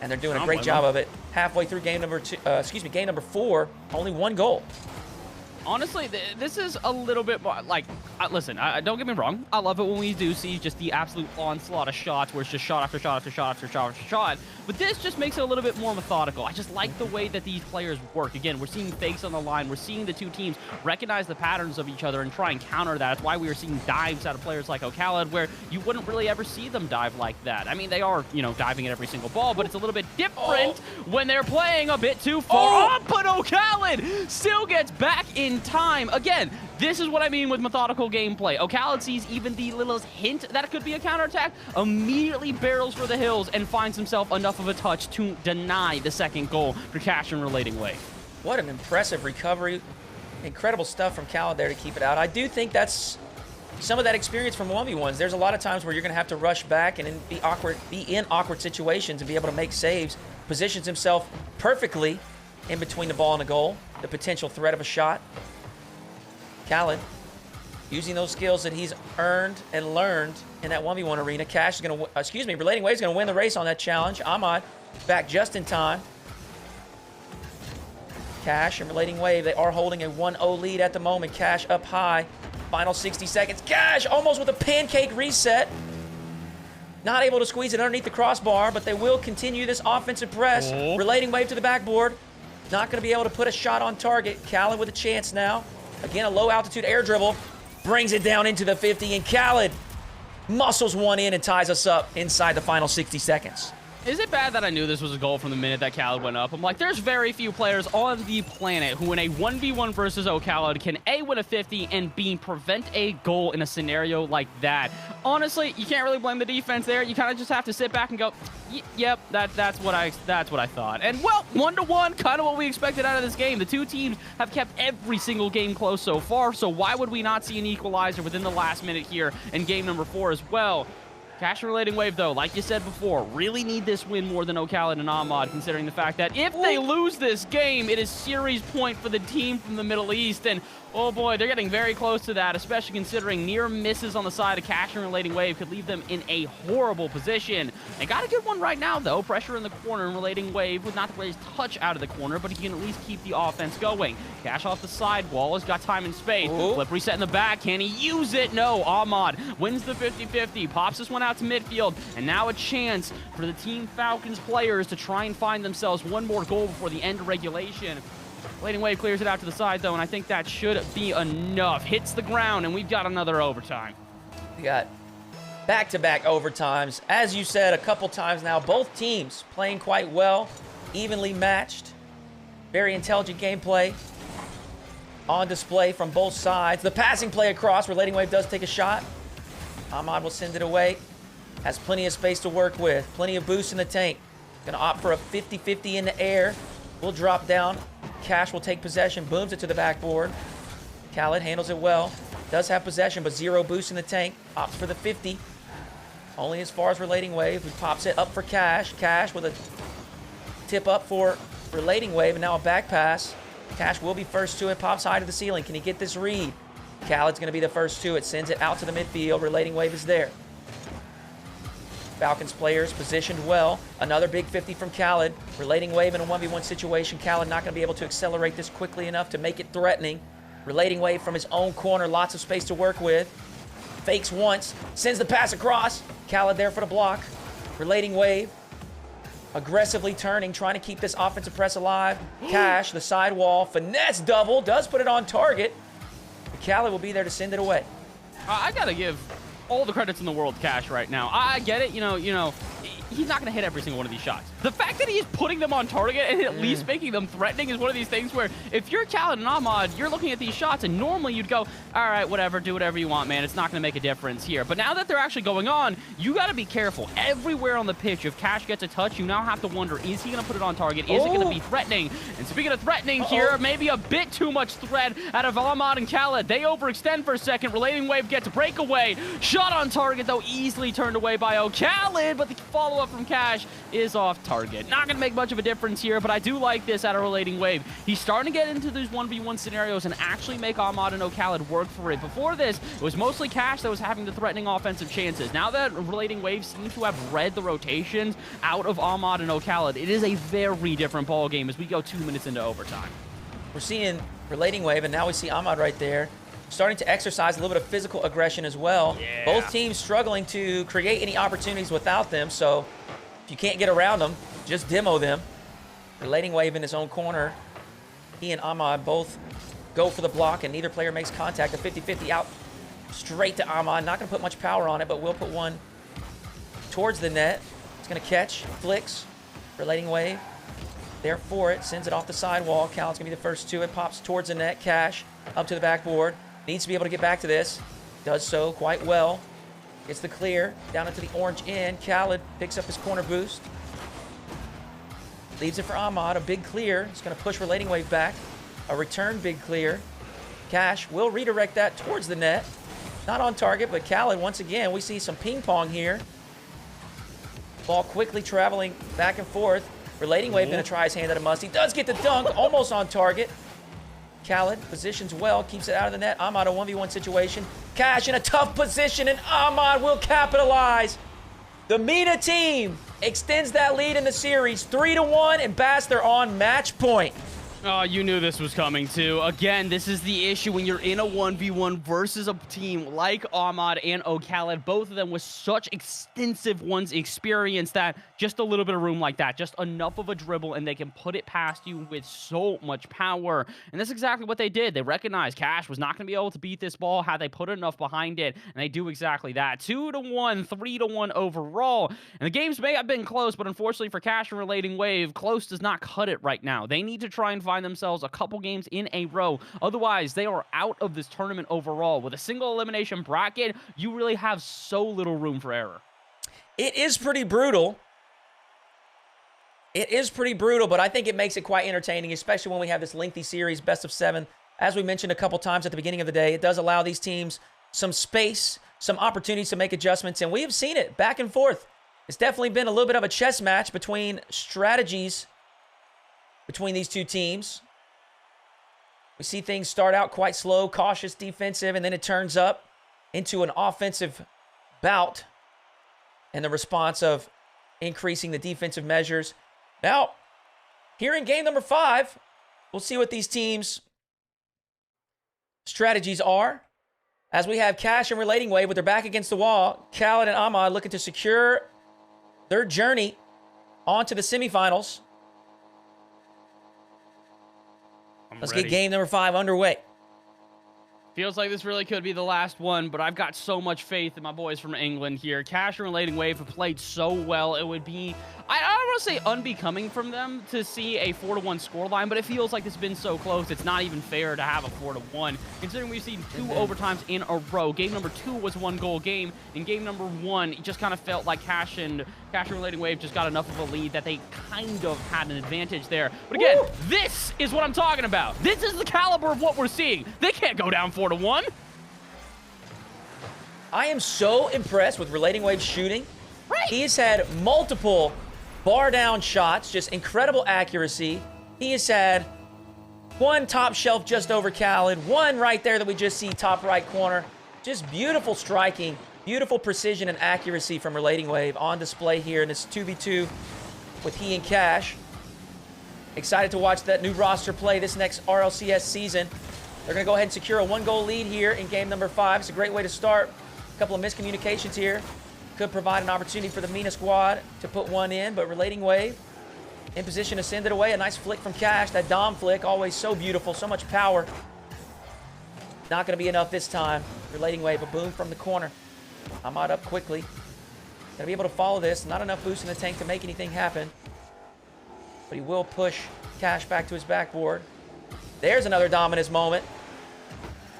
And they're doing a great job of it. Halfway through game number 4, only 1 goal. Honestly, this is a little bit more, like, listen, don't get me wrong. I love it when we do see just the absolute onslaught of shots where it's just shot after shot after shot after shot after shot. But this just makes it a little bit more methodical. I just like the way that these players work. Again, we're seeing fakes on the line. We're seeing the two teams recognize the patterns of each other and try and counter that. That's why we are seeing dives out of players like oKhaliD, where you wouldn't really ever see them dive like that. I mean, they are, you know, diving at every single ball, but it's a little bit different when they're playing a bit too far up. But oKhaliD still gets back in time. Again, this is what I mean with methodical gameplay. oKhaliD sees even the littlest hint that it could be a counterattack, immediately barrels for the hills and finds himself enough of a touch to deny the second goal for Kash and RelatingWave. What an impressive recovery. Incredible stuff from KhaliD there to keep it out. I do think that's some of that experience from 1v1s. There's a lot of times where you're going to have to rush back and be in awkward situations and be able to make saves. Positions himself perfectly in between the ball and the goal. The potential threat of a shot. KhaliD using those skills that he's earned and learned in that 1v1 arena. Kash is going to, RelatingWave is going to win the race on that challenge. Ahmad back just in time. Kash and RelatingWave, they are holding a 1-0 lead at the moment. Kash up high. Final 60 seconds. Kash almost with a pancake reset. Not able to squeeze it underneath the crossbar, but they will continue this offensive press. RelatingWave to the backboard. Not going to be able to put a shot on target. KhaliD with a chance now. Again, a low-altitude air dribble. Brings it down into the 50, and KhaliD muscles one in and ties us up inside the final 60 seconds. Is it bad that I knew this was a goal from the minute that KhaliD went up? I'm like, there's very few players on the planet who in a 1v1 versus oKhaliD can A, win a 50, and B, prevent a goal in a scenario like that. Honestly, you can't really blame the defense there. You kind of just have to sit back and go, yep, that's what I thought. And, well, 1-1, kind of what we expected out of this game. The two teams have kept every single game close so far, so why would we not see an equalizer within the last minute here in game number 4 as well? Kash and RelatingWave, though, like you said before, really need this win more than oKhaliD and Ahmad, considering the fact that if they lose this game, it is series point for the team from the Middle East. And, oh boy, they're getting very close to that, especially considering near misses on the side of Kash and RelatingWave could leave them in a horrible position. They got a good one right now, though. Pressure in the corner, and RelatingWave with not the greatest touch out of the corner, but he can at least keep the offense going. Kash off the sidewall has got time and space. Flip reset in the back. Can he use it? No. Ahmad wins the 50-50, pops this one out to midfield, and now a chance for the Team Falcons players to try and find themselves one more goal before the end of regulation. RelatingWave clears it out to the side, though, and I think that should be enough. Hits the ground, and we've got another overtime. We got back-to-back overtimes. As you said a couple times now, both teams playing quite well, evenly matched. Very intelligent gameplay on display from both sides. The passing play across, RelatingWave does take a shot. Ahmad will send it away. Has plenty of space to work with. Plenty of boost in the tank. Gonna opt for a 50-50 in the air. Will drop down. Kash will take possession. Booms it to the backboard. KhaliD handles it well. Does have possession, but 0 boost in the tank. Opts for the 50. Only as far as RelatingWave, who pops it up for Kash. Kash with a tip up for RelatingWave, and now a back pass. Kash will be first to it. Pops high to the ceiling. Can he get this read? KhaliD's going to be the first to it. Sends it out to the midfield. RelatingWave is there. Falcons players positioned well. Another big 50 from KhaliD. RelatingWave in a 1v1 situation. KhaliD not going to be able to accelerate this quickly enough to make it threatening. RelatingWave from his own corner. Lots of space to work with. Fakes once. Sends the pass across. KhaliD there for the block. RelatingWave aggressively turning, trying to keep this offensive press alive. Kash, the sidewall. Finesse double. Does put it on target. KhaliD will be there to send it away. I got to give all the credits in the world to Kash right now. I get it, you know, he's not going to hit every single one of these shots. The fact that he is putting them on target and at least making them threatening is one of these things where if you're KhaliD and Ahmad, you're looking at these shots and normally you'd go, all right, whatever, do whatever you want, man. It's not going to make a difference here. But now that they're actually going on, you got to be careful. Everywhere on the pitch, if Kash gets a touch, you now have to wonder, is he going to put it on target? Is it going to be threatening? And speaking of threatening here, maybe a bit too much threat out of Ahmad and KhaliD. They overextend for a second. RelatingWave gets a breakaway. Shot on target, though, easily turned away by oKhaliD, but the follow-up from Kash is off target. Not going to make much of a difference here, but I do like this out of RelatingWave. He's starting to get into these 1v1 scenarios and actually make Ahmad and oKhaliD work for it. Before this, it was mostly Kash that was having the threatening offensive chances. Now that RelatingWave seems to have read the rotations out of Ahmad and oKhaliD, it is a very different ball game as we go 2 minutes into overtime. We're seeing RelatingWave, and now we see Ahmad right there, starting to exercise a little bit of physical aggression as well. Yeah. Both teams struggling to create any opportunities without them, so if you can't get around them, just demo them. RelatingWave in his own corner. He and Ahmad both go for the block, and neither player makes contact. A 50-50 out straight to Ahmad. Not going to put much power on it, but will put one towards the net. It's going to catch, flicks. RelatingWave there for it, sends it off the sidewall. KhaliD's going to be the first to it. Pops towards the net. Kash up to the backboard. Needs to be able to get back to this. Does so quite well. Gets the clear down into the orange end. KhaliD picks up his corner boost. Leaves it for Ahmad. A big clear. It's going to push RelatingWave back. A return big clear. Kash will redirect that towards the net. Not on target, but KhaliD, once again, we see some ping pong here. Ball quickly traveling back and forth. RelatingWave going to try his hand at a must. He does get the dunk, almost on target. KhaliD positions well, keeps it out of the net. Ahmad, a 1v1 situation. Kash in a tough position, and Ahmad will capitalize. The MENA team extends that lead in the series 3-1, and Bass, they're on match point. Oh, you knew this was coming too. Again, this is the issue when you're in a 1v1 versus a team like Ahmad and oKhaliD, both of them with such extensive ones experience that just a little bit of room like that, just enough of a dribble, and they can put it past you with so much power. And that's exactly what they did. They recognized Kash was not going to be able to beat this ball had they put enough behind it, and they do exactly that. 2-1, 3-1 overall. And the games may have been close, but unfortunately for Kash and RelatingWave, close does not cut it right now. They need to try and find themselves a couple games in a row. Otherwise, they are out of this tournament overall. With a single elimination bracket, you really have so little room for error. It is pretty brutal. It is pretty brutal, but I think it makes it quite entertaining, especially when we have this lengthy series, best of 7. As we mentioned a couple times at the beginning of the day, it does allow these teams some space, some opportunities to make adjustments, and we have seen it back and forth. It's definitely been a little bit of a chess match between strategies between these two teams. We see things start out quite slow, cautious, defensive, and then it turns up into an offensive bout and the response of increasing the defensive measures. Now, here in game number 5, we'll see what these teams' strategies are. As we have Kash and RelatingWave with their back against the wall, KhaliD and Ahmad looking to secure their journey onto the semifinals. Let's get game number 5 underway. Feels like this really could be the last one, but I've got so much faith in my boys from England here. Kash and RelatingWave have played so well. It would be, I don't want to say unbecoming from them to see a 4-1 scoreline, but it feels like it's been so close. It's not even fair to have a 4-1, considering we've seen 2 overtimes in a row. Game number 2 was a 1-goal game. In game number 1, it just kind of felt like Kash and RelatingWave just got enough of a lead that they kind of had an advantage there. But again, this is what I'm talking about. This is the caliber of what we're seeing. They can't go down 4-1. I am so impressed with RelatingWave's shooting. Right. He's had multiple bar-down shots, just incredible accuracy. He has had one top shelf just over KhaliD, one right there that we just see top right corner. Just beautiful striking, beautiful precision and accuracy from RelatingWave on display here in this 2v2 with he and Kash. Excited to watch that new roster play this next RLCS season. They're going to go ahead and secure a 1-goal lead here in game number 5. It's a great way to start. A couple of miscommunications here. Could provide an opportunity for the MENA squad to put one in, but RelatingWave in position to send it away. A nice flick from Kash. That Dom flick, always so beautiful, so much power. Not going to be enough this time. RelatingWave, a boom from the corner. Ahmad up quickly. Gonna be able to follow this. Not enough boost in the tank to make anything happen. But he will push Kash back to his backboard. There's another Dominus moment.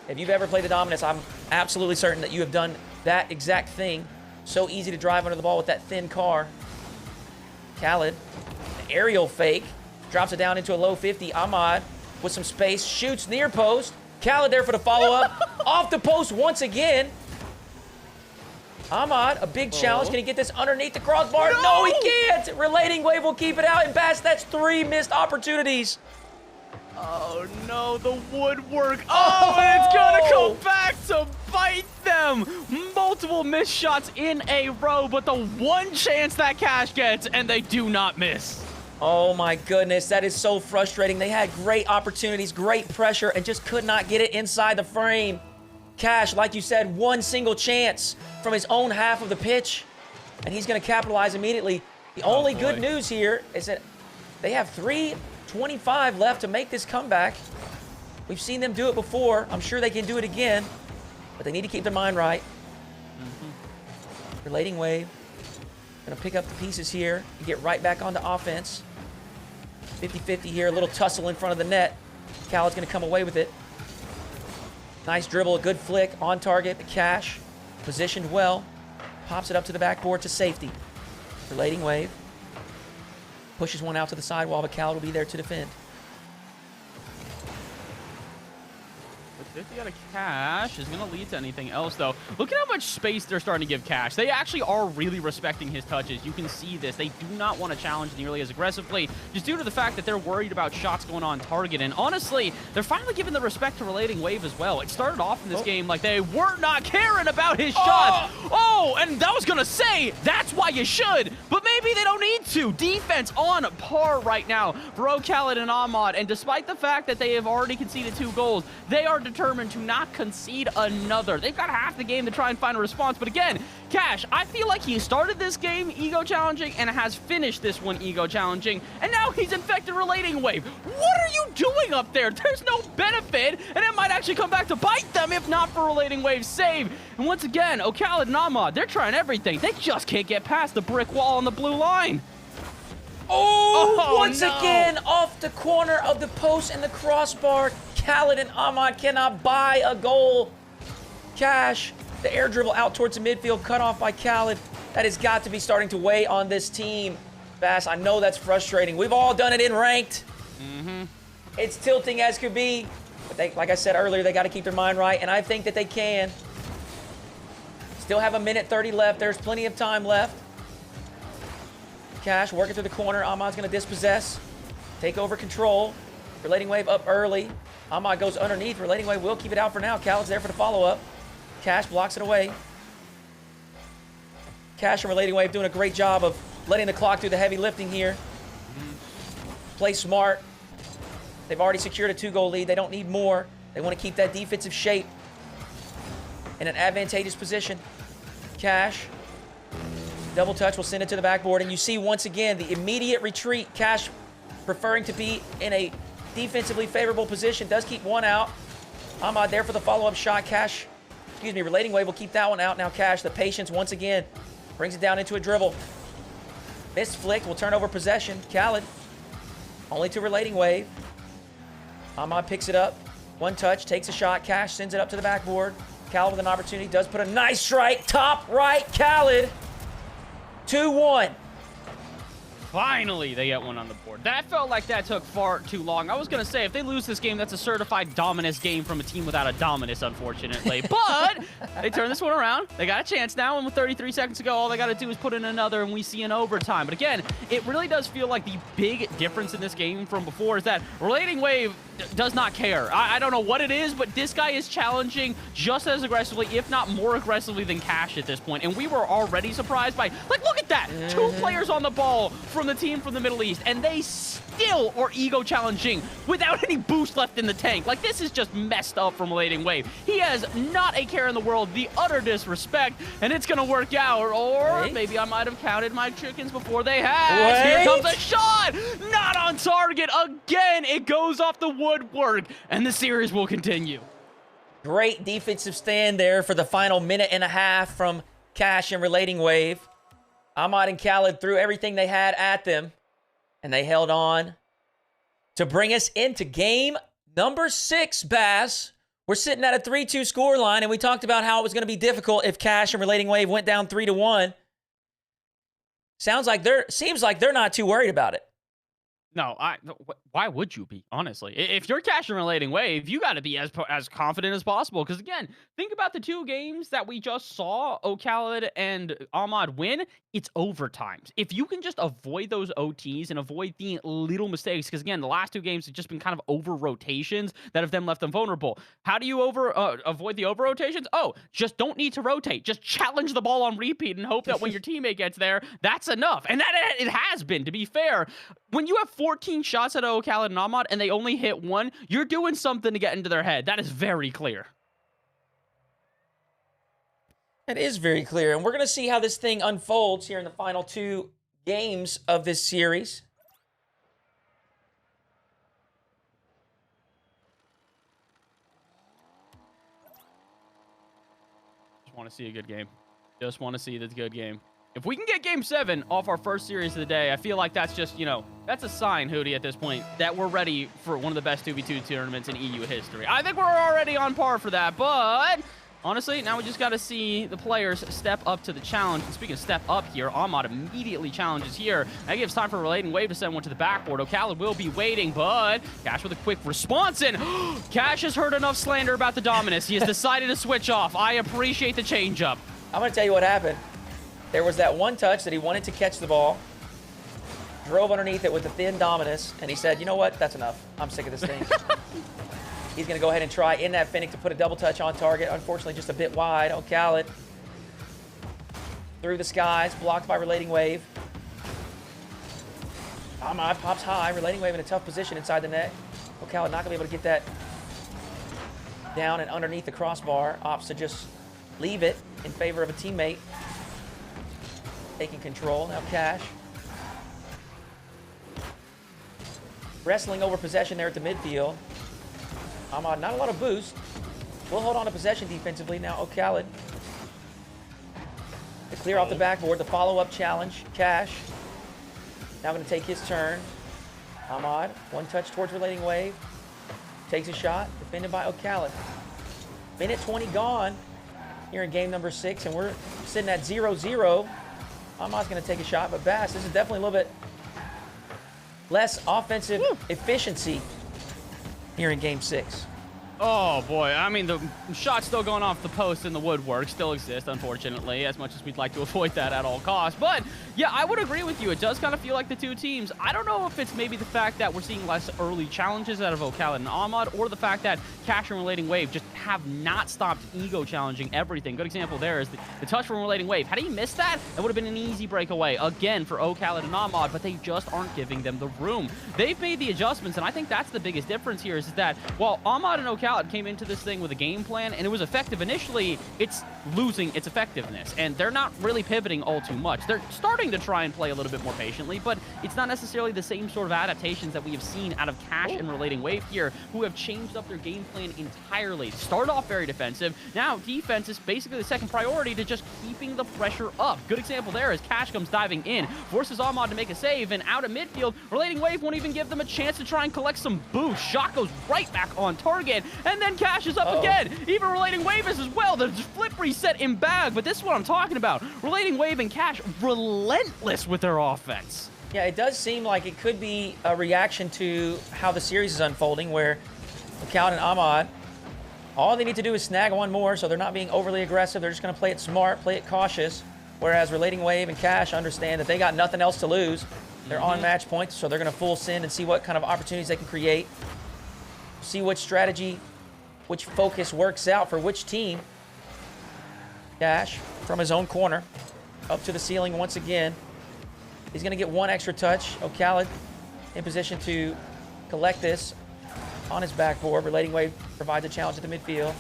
If you've ever played the Dominus, I'm absolutely certain that you have done that exact thing. So easy to drive under the ball with that thin car. oKhaliD, an aerial fake. Drops it down into a low 50. Ahmad with some space. Shoots near post. oKhaliD there for the follow-up. Off the post once again. Ahmad, a big challenge. Can he get this underneath the crossbar? No, he can't. RelatingWave will keep it out. And Bass, that's 3 missed opportunities. Oh, no, the woodwork. Oh, and it's going to come back to bite them. Multiple missed shots in a row, but the one chance that Kash gets, and they do not miss. Oh, my goodness. That is so frustrating. They had great opportunities, great pressure, and just could not get it inside the frame. Kash, like you said, one single chance from his own half of the pitch, and he's going to capitalize immediately. The only good news here is that they have 3:25 left to make this comeback. We've seen them do it before. I'm sure they can do it again, but they need to keep their mind right. RelatingWave going to pick up the pieces here and get right back onto offense. 50-50 here, a little tussle in front of the net. oKhaliD's going to come away with it. Nice dribble, a good flick, on target. Kash, positioned well, pops it up to the backboard to safety. RelatingWave pushes one out to the sidewall, but oKhaliD will be there to defend. The 50 out of Kash is going to lead to anything else, though. Look at how much space they're starting to give Kash. They actually are really respecting his touches. You can see this. They do not want to challenge nearly as aggressively, just due to the fact that they're worried about shots going on target. And honestly, they're finally giving the respect to RelatingWave as well. It started off in this game like they were not caring about his shots. Oh, and that was going to say, that's why you should. But maybe they don't need to. Defense on par right now for oKhaliD and Ahmad. And despite the fact that they have already conceded 2 goals, they are determined to not concede another. They've got half the game to try and find a response. But again, Kash, I feel like he started this game ego challenging and has finished this one ego challenging. And now he's infected RelatingWave. What are you doing up there? There's no benefit. And it might actually come back to bite them if not for RelatingWave's save. And once again, oKhaliD and Ahmad, they're trying everything. They just can't get past the brick wall on the blue line. Once again, off the corner of the post and the crossbar. oKhaliD and Ahmad cannot buy a goal. Kash, the air dribble out towards the midfield, cut off by oKhaliD. That has got to be starting to weigh on this team. Bass, I know that's frustrating. We've all done it in ranked. It's tilting as could be. But they, like I said earlier, they got to keep their mind right, and I think that they can. Still have 1:30 left. There's plenty of time left. Kash working through the corner. Ahmad's going to dispossess. Take over control. RelatingWave up early. Ahmad goes underneath. RelatingWave will keep it out for now. oKhaliD's there for the follow-up. Kash blocks it away. Kash and RelatingWave doing a great job of letting the clock do the heavy lifting here. Play smart. They've already secured a 2-goal lead. They don't need more. They want to keep that defensive shape in an advantageous position. Kash. Double touch will send it to the backboard. And you see once again the immediate retreat. Kash preferring to be in a defensively favorable position. Does keep one out. Ahmad there for the follow-up shot. Kash, excuse me, RelatingWave will keep that one out. Now Kash, the patience once again. Brings it down into a dribble. Missed flick will turn over possession. oKhaliD only to RelatingWave. Ahmad picks it up. One touch, takes a shot. Kash sends it up to the backboard. oKhaliD with an opportunity. Does put a nice strike. Top right, oKhaliD. 2-1. Finally, they get one on the board. That felt like that took far too long. I was going to say, if they lose this game, that's a certified Dominus game from a team without a Dominus, unfortunately. But they turn this one around. They got a chance now, and with 33 seconds to go, all they got to do is put in another, and we see an overtime. But again, it really does feel like the big difference in this game from before is that RelatingWave does not care. I don't know what it is, but this guy is challenging just as aggressively, if not more aggressively than Kash at this point. And we were already surprised by, like, look at that. 2 players on the ball from the team from the Middle East, and they still are ego challenging without any boost left in the tank. Like, this is just messed up from RelatingWave. He has not a care in the world, the utter disrespect, and it's gonna work out. Or maybe I might have counted my chickens before they hatched. Here comes a shot, not on target again. It goes off the woodwork, and the series will continue. Great defensive stand there for the final 1.5 minutes from Kash and RelatingWave. Ahmad and oKhaliD threw everything they had at them, and they held on to bring us into game number 6, Bass. We're sitting at a 3-2 scoreline, and we talked about how it was going to be difficult if Kash and RelatingWave went down 3-1. Seems like they're not too worried about it. No, why would you be, honestly? If you're Kash and RelatingWave, you got to be as confident as possible. Because, again, think about the 2 games that we just saw oKhaliD and Ahmad win. It's overtimes. If you can just avoid those OTs and avoid the little mistakes, because, again, the last 2 games have just been kind of over rotations that have then left them vulnerable. How do you avoid the over rotations? Oh, just don't need to rotate. Just challenge the ball on repeat and hope that when your teammate gets there, that's enough. And that it has been, to be fair. When you have 14 shots at oKhaliD and Ahmad and they only hit 1, you're doing something to get into their head. That is very clear. It is very clear. And we're going to see how this thing unfolds here in the final 2 games of this series. Just want to see a good game. Just want to see this good game. If we can get Game 7 off our first series of the day, I feel like that's just, that's a sign, Hoodie, at this point, that we're ready for one of the best 2v2 tournaments in EU history. I think we're already on par for that, but honestly, now we just got to see the players step up to the challenge. And speaking of step up here, Ahmad immediately challenges here. That gives time for RelatingWave to send one to the backboard. oKhaliD will be waiting, but Kash with a quick response, and Kash has heard enough slander about the Dominus. He has decided to switch off. I appreciate the change-up. I'm going to tell you what happened. There was that one touch that he wanted to catch the ball, drove underneath it with a thin Dominus, and he said, you know what? That's enough. I'm sick of this thing. He's going to go ahead and try in that Finnick to put a double touch on target. Unfortunately, just a bit wide. oKhaliD through the skies, blocked by RelatingWave. Ahmad pops high. RelatingWave in a tough position inside the net. oKhaliD not going to be able to get that down and underneath the crossbar. Opts to just leave it in favor of a teammate. Taking control. Now Kash. Wrestling over possession there at the midfield. Ahmad, not a lot of boost. We'll hold on to possession defensively. Now oKhaliD. To clear off the backboard. The follow-up challenge. Kash. Now going to take his turn. Ahmad. One touch towards RelatingWave. Takes a shot. Defended by oKhaliD. Minute 20 gone here in game number 6. And we're sitting at 0-0. Ahmad's going to take a shot, but Bass, this is definitely a little bit less offensive efficiency here in game 6. Oh, boy. I mean, the shot's still going off the post and the woodwork still exist, unfortunately, as much as we'd like to avoid that at all costs. But, yeah, I would agree with you. It does kind of feel like the 2 teams. I don't know if it's maybe the fact that we're seeing less early challenges out of oKhaliD and Ahmad, or the fact that Kash and RelatingWave just have not stopped ego challenging everything. Good example there is the touch from RelatingWave. Had he missed that, it would have been an easy breakaway, again, for oKhaliD and Ahmad, but they just aren't giving them the room. They've made the adjustments, and I think that's the biggest difference here is that while Ahmad and oKhaliD came into this thing with a game plan, and it was effective initially, it's losing its effectiveness, and they're not really pivoting all too much. They're starting to try and play a little bit more patiently, but it's not necessarily the same sort of adaptations that we have seen out of Kash and RelatingWave here, who have changed up their game plan entirely. Start off very defensive. Now defense is basically the second priority to just keeping the pressure up. Good example there is Kash comes diving in, forces Ahmad to make a save, and out of midfield, RelatingWave won't even give them a chance to try and collect some boost. Shot goes right back on target, and then Kash is up again. Even RelatingWave is as well. The flip reset in bag, but this is what I'm talking about. RelatingWave and Kash relentless with their offense. Yeah, it does seem like it could be a reaction to how the series is unfolding, where oKhaliD and Ahmad, all they need to do is snag one more, so they're not being overly aggressive. They're just going to play it smart, play it cautious, whereas RelatingWave and Kash understand that they got nothing else to lose. They're on match points, so they're going to full send and see what kind of opportunities they can create, see which strategy, which focus works out for which team. Kash from his own corner, up to the ceiling once again. He's going to get one extra touch. oKhaliD in position to collect this on his backboard. RelatingWave provides a challenge at the midfield.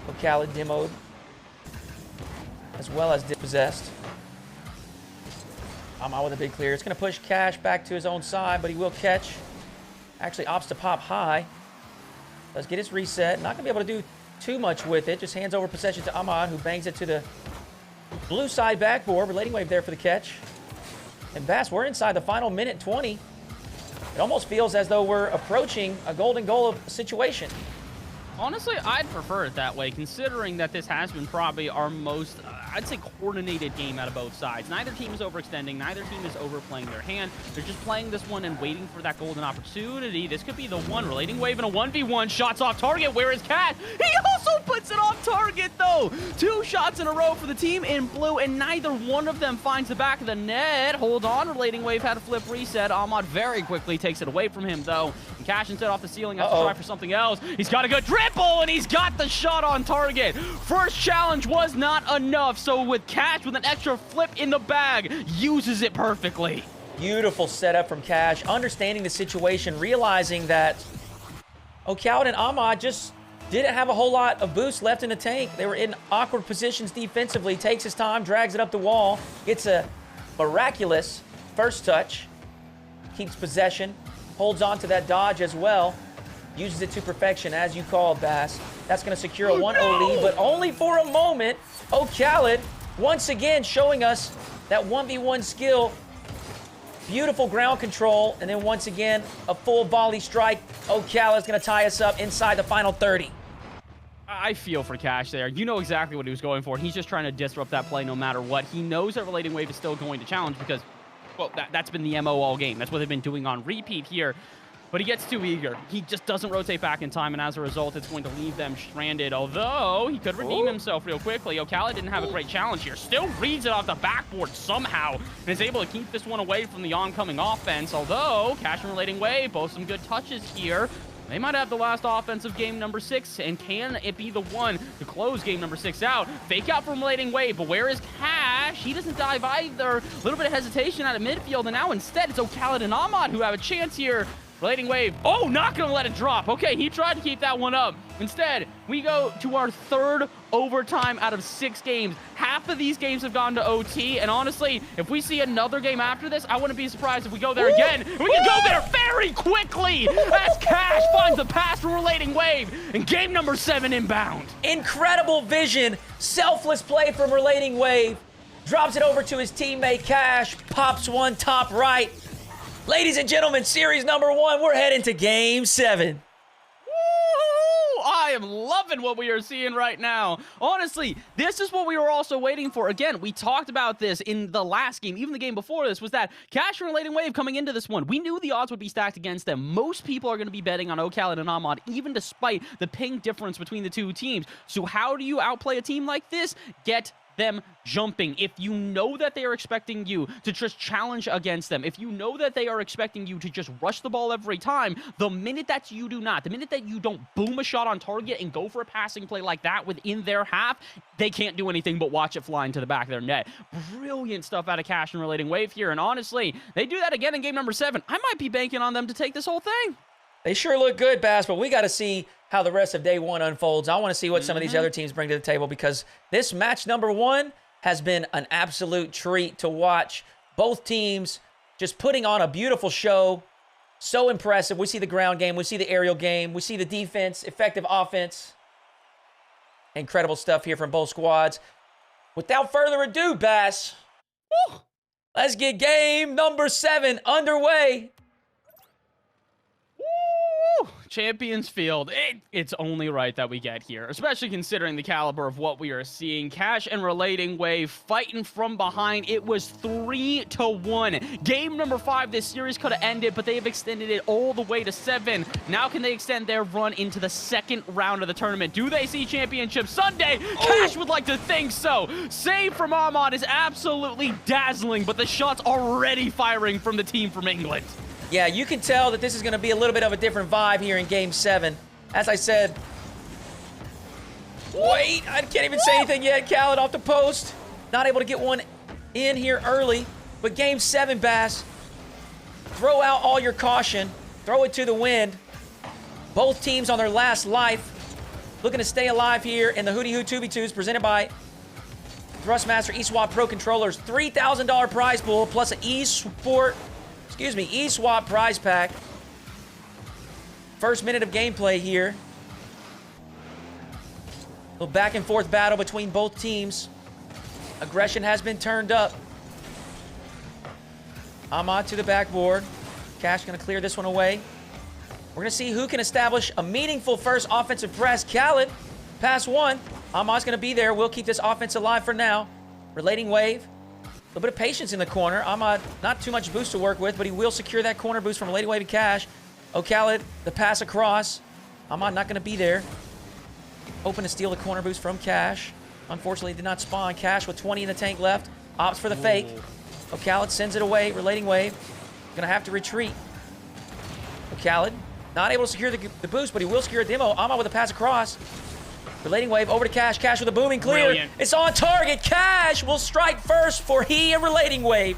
oKhaliD demoed, as well as dispossessed. Ahmad with a big clear. It's going to push Kash back to his own side, but he will catch. Actually opts to pop high. Does get his reset. Not going to be able to do too much with it. Just hands over possession to Ahmad, who bangs it to the Blue side backboard. RelatingWave there for the catch. And Bass, we're inside the final minute 20. It almost feels as though we're approaching a golden goal situation. Honestly, I'd prefer it that way, considering that this has been probably our most, I'd say, coordinated game out of both sides. Neither team is overextending. Neither team is overplaying their hand. They're just playing this one and waiting for that golden opportunity. This could be the one. RelatingWave in a 1v1. Shots off target. Where is Cat? He also puts it off target, though. 2 shots in a row for the team in blue, and neither one of them finds the back of the net. Hold on. RelatingWave had a flip reset. Ahmad very quickly takes it away from him, though. And Kash instead off the ceiling has to try for something else. He's got a good dribble, and he's got the shot on target. First challenge was not enough, so with Kash with an extra flip in the bag, uses it perfectly. Beautiful setup from Kash, understanding the situation, realizing that oKhaliD and Ahmad just didn't have a whole lot of boost left in the tank. They were in awkward positions defensively. Takes his time, drags it up the wall, gets a miraculous first touch, keeps possession, holds on to that dodge as well. Uses it to perfection, as you called, Bass. That's going to secure a 1-0 lead, but only for a moment. oKhaliD, once again, showing us that 1v1 skill. Beautiful ground control, and then once again, a full volley strike. oKhaliD's going to tie us up inside the final 30. I feel for Kash there. You know exactly what he was going for. He's just trying to disrupt that play no matter what. He knows that RelatingWave is still going to challenge because, well, that's been the MO all game. That's what they've been doing on repeat here. But he gets too eager. He just doesn't rotate back in time, and as a result, it's going to leave them stranded. Although, he could redeem himself real quickly. oKhaliD didn't have a great challenge here. Still reads it off the backboard somehow, and is able to keep this one away from the oncoming offense. Although, Kash and RelatingWave, both some good touches here. They might have the last offense of game number 6, and can it be the one to close game number 6 out? Fake out from RelatingWave, but where is Kash? He doesn't dive either. A little bit of hesitation out of midfield, and now instead, it's oKhaliD and Ahmad who have a chance here. RelatingWave, oh, not gonna let it drop. Okay, he tried to keep that one up. Instead, we go to our 3rd overtime out of 6 games. Half of these games have gone to OT, and honestly, if we see another game after this, I wouldn't be surprised if we go there again. We can go there very quickly as Kash finds the pass from RelatingWave in game number 7 inbound. Incredible vision, selfless play from RelatingWave. Drops it over to his teammate Kash, pops one top right. Ladies and gentlemen, series number 1, we're heading to game 7. Woo! I am loving what we are seeing right now. Honestly, this is what we were also waiting for. Again, we talked about this in the last game, even the game before this, was that Kash and RelatingWave coming into this one. We knew the odds would be stacked against them. Most people are going to be betting on oKhaliD and Ahmad, even despite the ping difference between the two teams. So how do you outplay a team like this? Get them jumping. If you know that they are expecting you to just challenge against them, if you know that they are expecting you to just rush the ball every time, the minute that you do not, the minute that you don't boom a shot on target and go for a passing play like that within their half, they can't do anything but watch it fly into the back of their net. Brilliant stuff out of Kash and RelatingWave here, and honestly, they do that again in game number 7. I might be banking on them to take this whole thing. They sure look good, Bass, but we got to see how the rest of day 1 unfolds. I want to see what some of these other teams bring to the table, because this match number 1 has been an absolute treat to watch. Both teams just putting on a beautiful show. So impressive. We see the ground game. We see the aerial game. We see the defense, effective offense. Incredible stuff here from both squads. Without further ado, Bass, let's get game number 7 underway. Champions Field. It's only right that we get here, especially considering the caliber of what we are seeing. Kash and RelatingWave fighting from behind. It was 3-1. Game number 5, this series could have ended, but they have extended it all the way to 7. Now can they extend their run into the 2nd round of the tournament? Do they see Championship Sunday? Kash would like to think so. Save from Ahmad is absolutely dazzling, but the shots already firing from the team from England. Yeah, you can tell that this is going to be a little bit of a different vibe here in Game 7. As I said... Wait, I can't even say anything yet. Khaled off the post. Not able to get one in here early. But Game 7, Bass. Throw out all your caution. Throw it to the wind. Both teams on their last life. Looking to stay alive here in the Hoodyhooo 2v2s presented by Thrustmaster eSwap Pro Controllers. $3,000 prize pool plus an eSwap prize pack. First minute of gameplay here. A little back and forth battle between both teams. Aggression has been turned up. Ahmad to the backboard. Kash going to clear this one away. We're going to see who can establish a meaningful first offensive press. oKhaliD, pass one. Ahmad's going to be there. We'll keep this offense alive for now. RelatingWave. A little bit of patience in the corner. Ahmad, not too much boost to work with, but he will secure that corner boost from RelatingWave and Kash. oKhaliD, the pass across. Ahmad not going to be there. Open to steal the corner boost from Kash. Unfortunately, did not spawn. Kash with 20 in the tank left. Opts for the fake. oKhaliD sends it away. RelatingWave. Going to have to retreat. oKhaliD not able to secure the boost, but he will secure a demo. Ahmad with a pass across. RelatingWave over to Kash. Kash with a booming clear. Brilliant. It's on target. Kash will strike first for he and RelatingWave.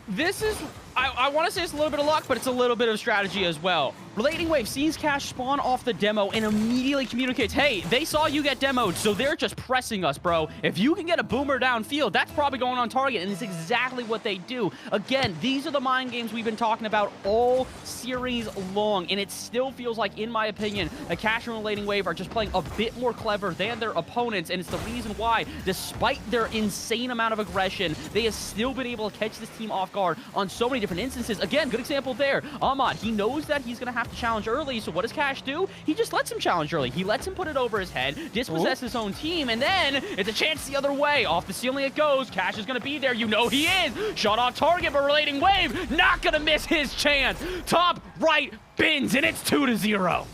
This is, I want to say it's a little bit of luck, but it's a little bit of strategy as well. RelatingWave sees Kash spawn off the demo and immediately communicates, hey, they saw you get demoed, so they're just pressing us, bro. If you can get a boomer downfield, that's probably going on target, and it's exactly what they do. Again, these are the mind games we've been talking about all series long, and it still feels like, in my opinion, that Kash and RelatingWave are just playing a bit more clever than their opponents, and it's the reason why, despite their insane amount of aggression, they have still been able to catch this team off guard on so many different instances. Again, good example there. Ahmad, he knows that he's going to have to challenge early, so what does Kash do? He just lets him challenge early. He lets him put it over his head, dispossess his own team, and then it's a chance the other way. Off the ceiling it goes. Kash is going to be there. You know he is. Shot off target, but RelatingWave not going to miss his chance. Top right bins, and it's 2-0.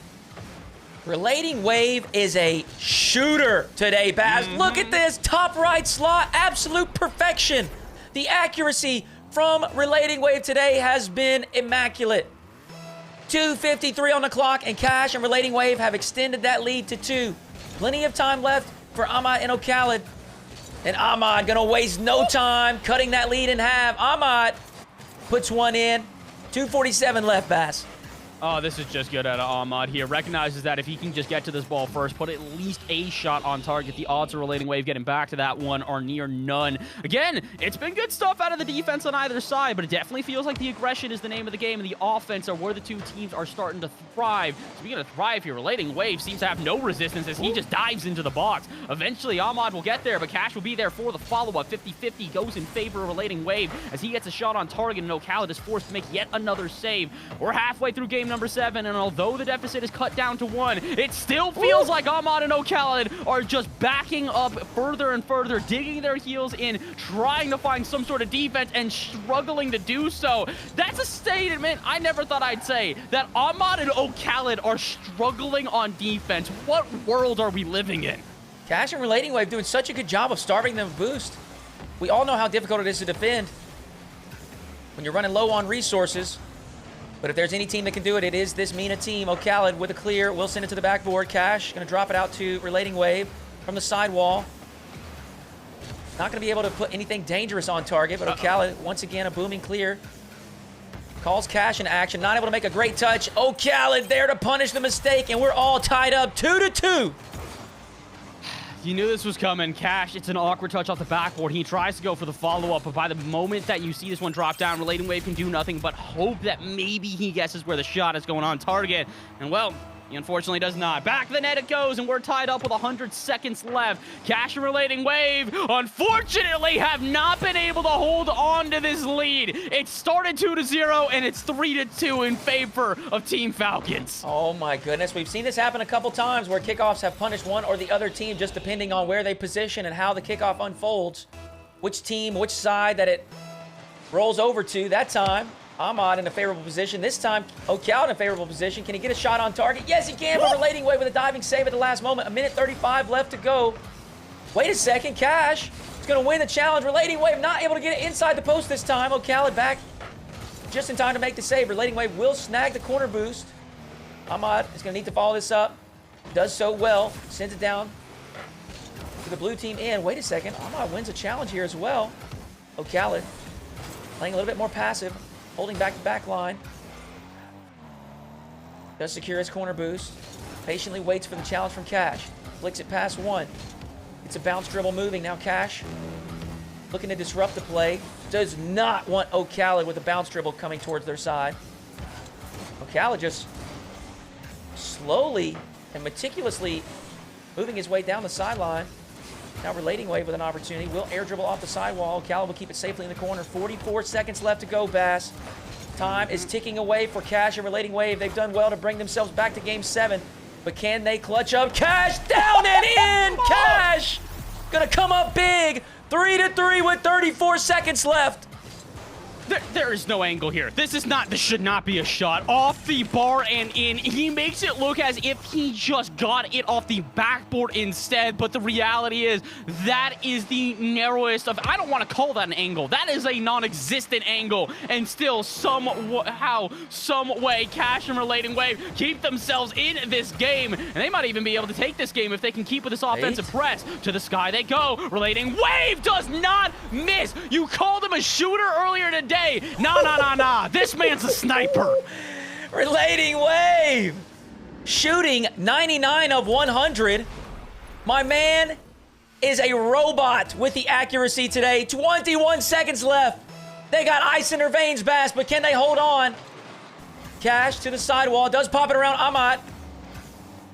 RelatingWave is a shooter today, Baz. Look at this. Top right slot. Absolute perfection. The accuracy from RelatingWave today has been immaculate. 2:53 on the clock, and Kash and RelatingWave have extended that lead to 2. Plenty of time left for Ahmad and oKhaliD. And Ahmad gonna waste no time cutting that lead in half. Ahmad puts one in. 2:47 left, Bass. Oh, this is just good out of Ahmad here. Recognizes that if he can just get to this ball first, put at least a shot on target, the odds of RelatingWave getting back to that one are near none. Again, it's been good stuff out of the defense on either side, but it definitely feels like the aggression is the name of the game, and the offense are where the two teams are starting to thrive. Speaking of thrive here, RelatingWave seems to have no resistance as he just dives into the box. Eventually, Ahmad will get there, but Kash will be there for the follow-up. 50-50 goes in favor of RelatingWave as he gets a shot on target, and oKhaliD is forced to make yet another save. We're halfway through game number 7, and although the deficit is cut down to 1, it still feels like Ahmad and oKhaliD are just backing up further and further, digging their heels in, trying to find some sort of defense, and struggling to do so. That's a statement I never thought I'd say, that Ahmad and oKhaliD are struggling on defense. What world are we living in? Kash and RelatingWave doing such a good job of starving them boost. We all know how difficult it is to defend when you're running low on resources. But if there's any team that can do it, it is this MENA team. oKhaliD with a clear. We'll send it to the backboard. Kash going to drop it out to RelatingWave from the sidewall. Not going to be able to put anything dangerous on target, but oKhaliD, once again, a booming clear. Calls Kash in action. Not able to make a great touch. oKhaliD there to punish the mistake, and we're all tied up 2-2. You knew this was coming. Kash, it's an awkward touch off the backboard. He tries to go for the follow-up, but by the moment that you see this one drop down, RelatingWave can do nothing but hope that maybe he guesses where the shot is going on target. And, well, he unfortunately does not. Back to the net it goes, and we're tied up with 100 seconds left. Kash and RelatingWave, unfortunately, have not been able to hold on to this lead. It started 2-0, and it's 3-2 in favor of Team Falcons. Oh, my goodness. We've seen this happen a couple times where kickoffs have punished one or the other team just depending on where they position and how the kickoff unfolds. Which team, which side that it rolls over to. That time, Ahmad in a favorable position. This time, oKhaliD in a favorable position. Can he get a shot on target? Yes, he can, but RelatingWave with a diving save at the last moment. 1:35 left to go. Wait a second, Kash is going to win the challenge. RelatingWave not able to get it inside the post this time. oKhaliD back just in time to make the save. RelatingWave will snag the corner boost. Ahmad is going to need to follow this up. Does so well. Sends it down to the blue team in. Wait a second. Ahmad wins a challenge here as well. oKhaliD playing a little bit more passive. Holding back the back line. Does secure his corner boost. Patiently waits for the challenge from Kash. Flicks it past 1. It's a bounce dribble moving. Now Kash looking to disrupt the play. Does not want oKhaliD with a bounce dribble coming towards their side. oKhaliD just slowly and meticulously moving his way down the sideline. Now RelatingWave with an opportunity. Will air dribble off the sidewall. oKhaliD will keep it safely in the corner. 44 seconds left to go, Bass. Time is ticking away for Kash and RelatingWave. They've done well to bring themselves back to Game 7. But can they clutch up? Kash down and in! Kash gonna come up big. 3-3 with 34 seconds left. There is no angle here. This should not be a shot. Off the bar and in. He makes it look as if he just got it off the backboard instead, but the reality is that is the narrowest of, I don't want to call that an angle. That is a non-existent angle, and still somehow, some way, Kash and RelatingWave keep themselves in this game, and they might even be able to take this game if they can keep with this offensive press. To the sky they go. RelatingWave does not miss. You called him a shooter earlier today. Nah. This man's a sniper. RelatingWave shooting 99 of 100. My man is a robot with the accuracy today. 21 seconds left. They got ice in their veins, Bass, but can they hold on? Kash to the sidewall. Does pop it around Ahmad.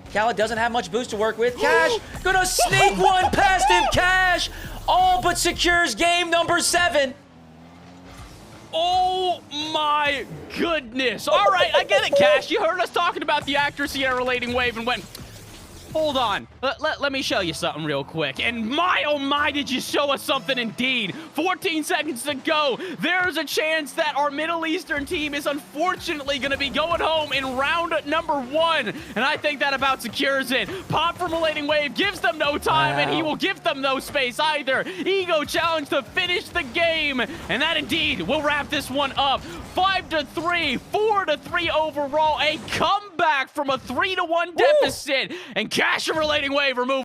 oKhaliD doesn't have much boost to work with. Kash gonna sneak one past him. Kash all but secures game number 7. Oh my goodness. All right, I get it, Kash. You heard us talking about the accuracy at RelatingWave and went, hold on. Let me show you something real quick. And my, oh my, did you show us something indeed. 14 seconds to go. There's a chance that our Middle Eastern team is unfortunately going to be going home in round number 1. And I think that about secures it. Pop from RelatingWave gives them no time, and he will give them no space either. Ego challenge to finish the game. And that indeed will wrap this one up. 5-3, 4-3 overall. A comeback from a 3-1 deficit. And Kash and RelatingWave remove